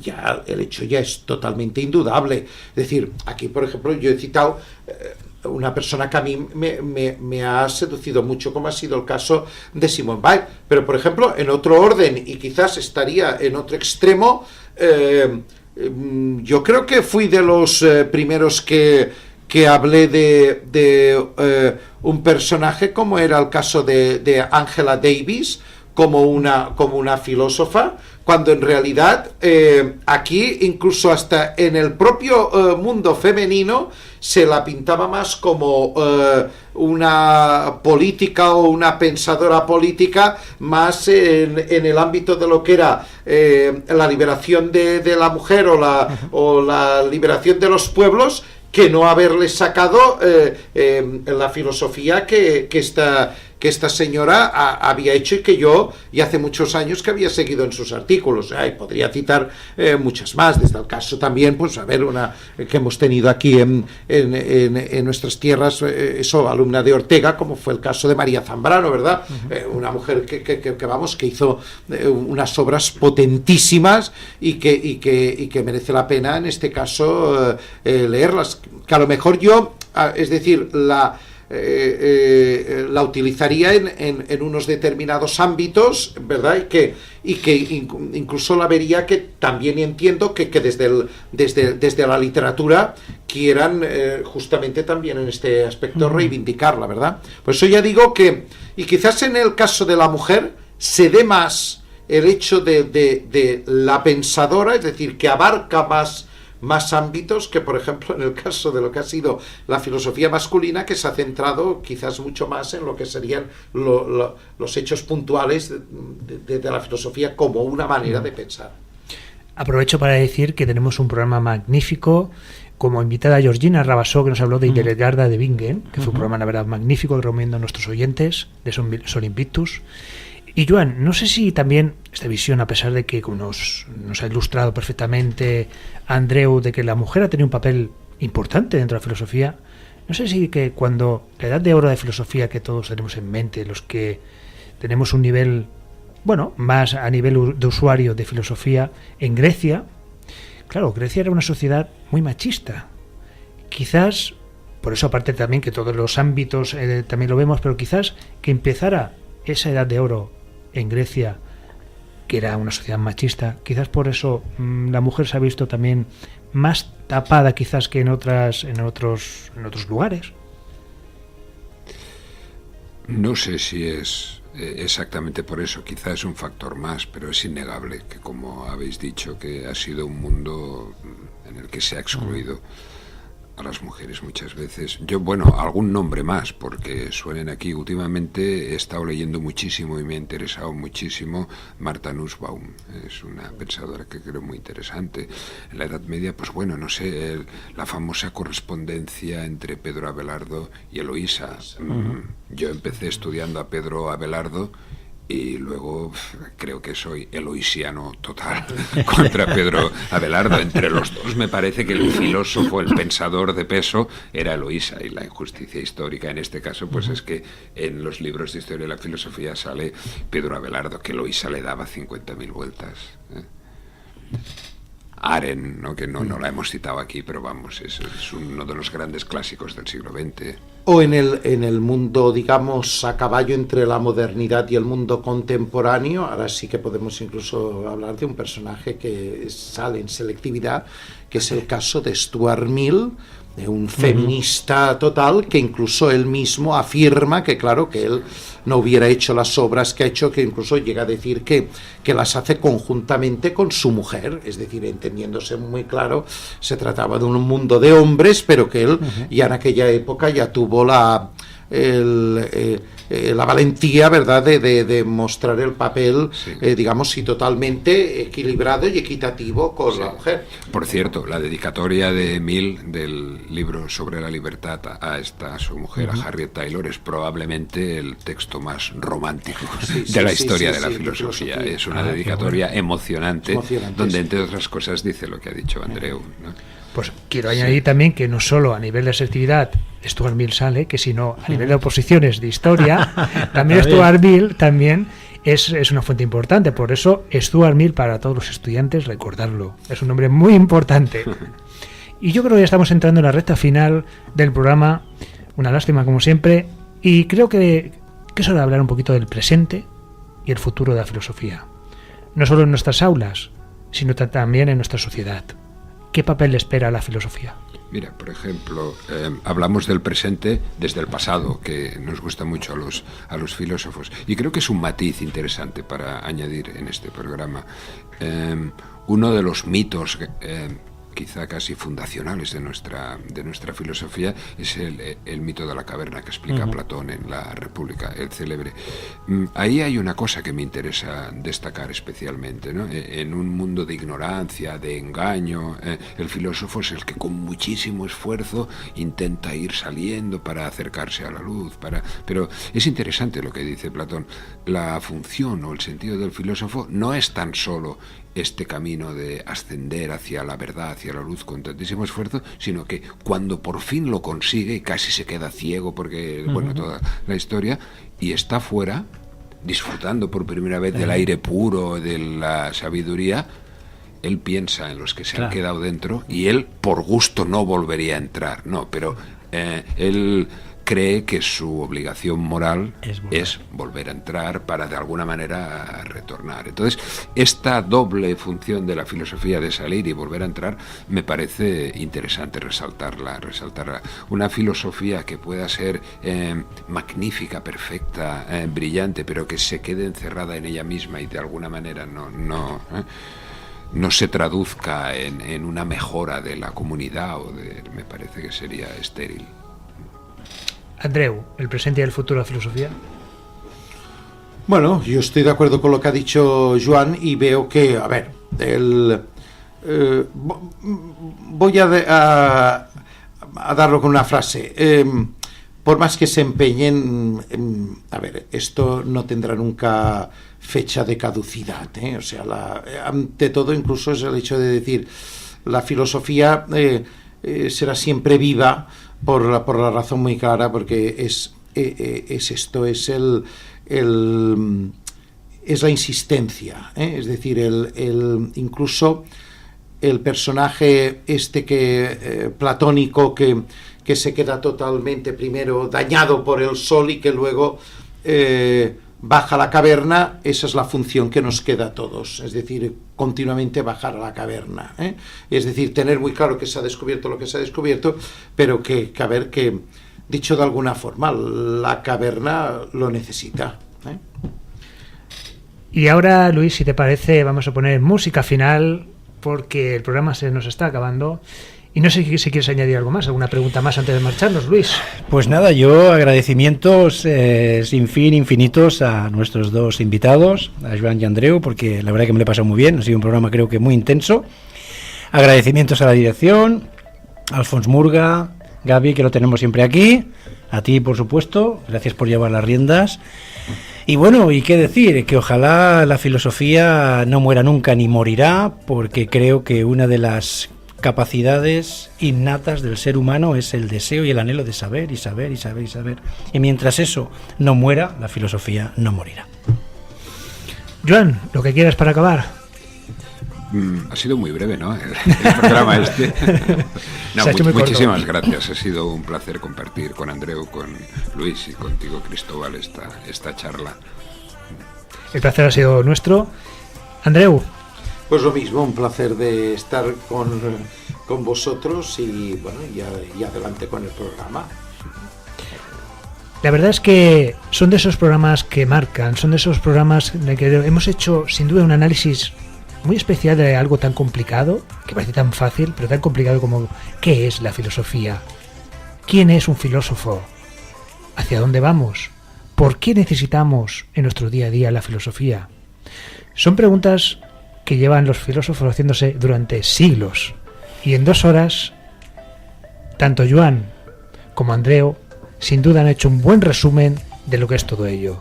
el hecho ya es totalmente indudable. Es decir, aquí, por ejemplo, yo he citado una persona que a mí me ha seducido mucho, como ha sido el caso de Simone Weil, pero, por ejemplo, en otro orden, y quizás estaría en otro extremo, yo creo que fui de los primeros que hablé de un personaje como era el caso de Angela Davis, como una filósofa, cuando en realidad aquí, incluso hasta en el propio mundo femenino, se la pintaba más como una política o una pensadora política, más en el ámbito de lo que era la liberación de la mujer o la liberación de los pueblos, que no haberle sacado la filosofía que esta señora había hecho, y que yo, y hace muchos años que había seguido en sus artículos. Y podría citar muchas más, desde el caso también, pues una que hemos tenido aquí en nuestras tierras, alumna de Ortega, como fue el caso de María Zambrano, ¿verdad? Una mujer que hizo unas obras potentísimas y que merece la pena, en este caso, leerlas. Que a lo mejor yo, es decir, la utilizaría en unos determinados ámbitos, ¿verdad? Y que incluso la vería, que también entiendo que desde la literatura quieran justamente también en este aspecto reivindicarla, ¿verdad? Por eso ya digo que, y quizás en el caso de la mujer se dé más el hecho de la pensadora, es decir, que abarca más ámbitos que, por ejemplo, en el caso de lo que ha sido la filosofía masculina, que se ha centrado quizás mucho más en lo que serían los hechos puntuales de la filosofía como una manera de pensar. Aprovecho para decir que tenemos un programa magnífico, como invitada Georgina Rabassó, que nos habló de Hildegard de Bingen, que fue un programa, la verdad, magnífico, que recomiendo a nuestros oyentes, de Sol Invictus. Y Joan, no sé si también esta visión, a pesar de que nos ha ilustrado perfectamente Andreu, de que la mujer ha tenido un papel importante dentro de la filosofía, no sé si que cuando la edad de oro de filosofía que todos tenemos en mente, los que tenemos un nivel, bueno, más a nivel de usuario de filosofía, en Grecia, claro, Grecia era una sociedad muy machista. Quizás, por eso aparte también que todos los ámbitos también lo vemos, pero quizás que empezara esa edad de oro en Grecia, que era una sociedad machista, quizás por eso la mujer se ha visto también más tapada quizás que en otros lugares. No sé si es exactamente por eso, quizás es un factor más, pero es innegable que, como habéis dicho, que ha sido un mundo en el que se ha excluido a las mujeres muchas veces. Yo, bueno, algún nombre más, porque suenen aquí. Últimamente he estado leyendo muchísimo y me ha interesado muchísimo Martha Nussbaum. Es una pensadora que creo muy interesante. En la Edad Media, pues bueno, no sé, la famosa correspondencia entre Pedro Abelardo y Eloísa. Yo empecé estudiando a Pedro Abelardo y luego creo que soy eloisiano total contra Pedro Abelardo. Entre los dos me parece que el filósofo, el pensador de peso era Eloísa, y la injusticia histórica en este caso pues es que en los libros de historia de la filosofía sale Pedro Abelardo, que Eloísa le daba 50.000 vueltas. Arendt, ¿no? Que no la hemos citado aquí, pero vamos, es uno de los grandes clásicos del siglo XX. O en el mundo, digamos, a caballo entre la modernidad y el mundo contemporáneo, ahora sí que podemos incluso hablar de un personaje que sale en Selectividad, que es el caso de Stuart Mill, de un feminista total, que incluso él mismo afirma que, claro, que él no hubiera hecho las obras que ha hecho, que incluso llega a decir que las hace conjuntamente con su mujer, es decir, entendiéndose muy claro, se trataba de un mundo de hombres, pero que él ya en aquella época ya tuvo la valentía, ¿verdad?, de mostrar el papel, sí, digamos, y totalmente equilibrado y equitativo con, sí, la mujer. Por cierto, la dedicatoria de Mill del libro sobre la libertad a su mujer, a Harriet Taylor, es probablemente el texto más romántico de la historia de la filosofía. Es una dedicatoria emocionante, donde entre otras cosas dice lo que ha dicho Andreu, ¿no? Pues quiero añadir también que no solo a nivel de asertividad Stuart Mill sale, que sino a nivel de oposiciones de historia, también Stuart Mill también es una fuente importante. Por eso Stuart Mill, para todos los estudiantes, recordarlo, es un nombre muy importante. Y yo creo que ya estamos entrando en la recta final del programa, una lástima como siempre, y creo que es hora de hablar un poquito del presente y el futuro de la filosofía, no solo en nuestras aulas, sino también en nuestra sociedad. ¿Qué papel le espera a la filosofía? Mira, por ejemplo, hablamos del presente desde el pasado, que nos gusta mucho a los filósofos, y creo que es un matiz interesante para añadir en este programa. Uno de los mitos quizá casi fundacionales de nuestra filosofía es el mito de la caverna que explica Platón en la República, el célebre. Ahí hay una cosa que me interesa destacar especialmente, ¿no? En un mundo de ignorancia, de engaño, el filósofo es el que con muchísimo esfuerzo intenta ir saliendo para acercarse a la luz, pero es interesante lo que dice Platón. La función o el sentido del filósofo no es tan solo este camino de ascender hacia la verdad, hacia la luz con tantísimo esfuerzo, sino que cuando por fin lo consigue y casi se queda ciego porque, bueno, toda la historia, y está fuera, disfrutando por primera vez del aire puro, de la sabiduría, él piensa en los que se han quedado dentro y él por gusto no volvería a entrar, no, pero él cree que su obligación moral es volver a entrar para de alguna manera retornar. Entonces, esta doble función de la filosofía de salir y volver a entrar me parece interesante resaltarla. Una filosofía que pueda ser magnífica, perfecta, brillante, pero que se quede encerrada en ella misma y de alguna manera no no se traduzca en una mejora de la comunidad me parece que sería estéril. Andreu, ¿el presente y el futuro de la filosofía? Bueno, yo estoy de acuerdo con lo que ha dicho Joan y veo que, a ver, voy a darlo con una frase. Por más que se empeñen, a ver, esto no tendrá nunca fecha de caducidad, ¿eh? O sea, ante todo, incluso es el hecho de decir, la filosofía será siempre viva por la razón muy clara, porque es esto, es la insistencia, ¿eh? Es decir, incluso el personaje platónico que se queda totalmente primero dañado por el sol y que luego baja a la caverna, esa es la función que nos queda a todos, es decir, continuamente bajar a la caverna, ¿eh? Es decir, tener muy claro que se ha descubierto lo que se ha descubierto, pero que dicho de alguna forma, la caverna lo necesita, ¿eh? Y ahora, Luis, si te parece, vamos a poner música final, porque el programa se nos está acabando. Y no sé si quieres añadir algo más, alguna pregunta más antes de marcharnos, Luis. Pues nada, yo agradecimientos sin fin, infinitos a nuestros dos invitados, a Joan y Andreu, porque la verdad que me lo he pasado muy bien, ha sido un programa creo que muy intenso. Agradecimientos a la dirección, a Alfons Murga, Gaby, que lo tenemos siempre aquí, a ti por supuesto, gracias por llevar las riendas. Y bueno, y qué decir, que ojalá la filosofía no muera nunca ni morirá, porque creo que una de las capacidades innatas del ser humano es el deseo y el anhelo de saber y saber y saber y saber. Y mientras eso no muera, la filosofía no morirá. Joan, lo que quieras para acabar. Ha sido muy breve, ¿no? El programa este. No, muchísimas gracias. Ha sido un placer compartir con Andreu, con Luis y contigo, Cristóbal, esta charla. El placer ha sido nuestro. Andreu. Pues lo mismo, un placer de estar con vosotros y bueno, y adelante con el programa. La verdad es que son de esos programas que marcan, son de esos programas en el que hemos hecho sin duda un análisis muy especial de algo tan complicado, que parece tan fácil, pero tan complicado como ¿qué es la filosofía? ¿Quién es un filósofo? ¿Hacia dónde vamos? ¿Por qué necesitamos en nuestro día a día la filosofía? Son preguntas que llevan los filósofos haciéndose durante siglos. Y en 2 horas, tanto Joan como Andreu, sin duda han hecho un buen resumen de lo que es todo ello.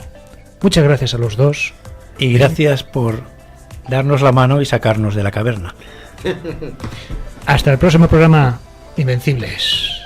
Muchas gracias a los dos. Y gracias por darnos la mano y sacarnos de la caverna. Hasta el próximo programa, Invencibles.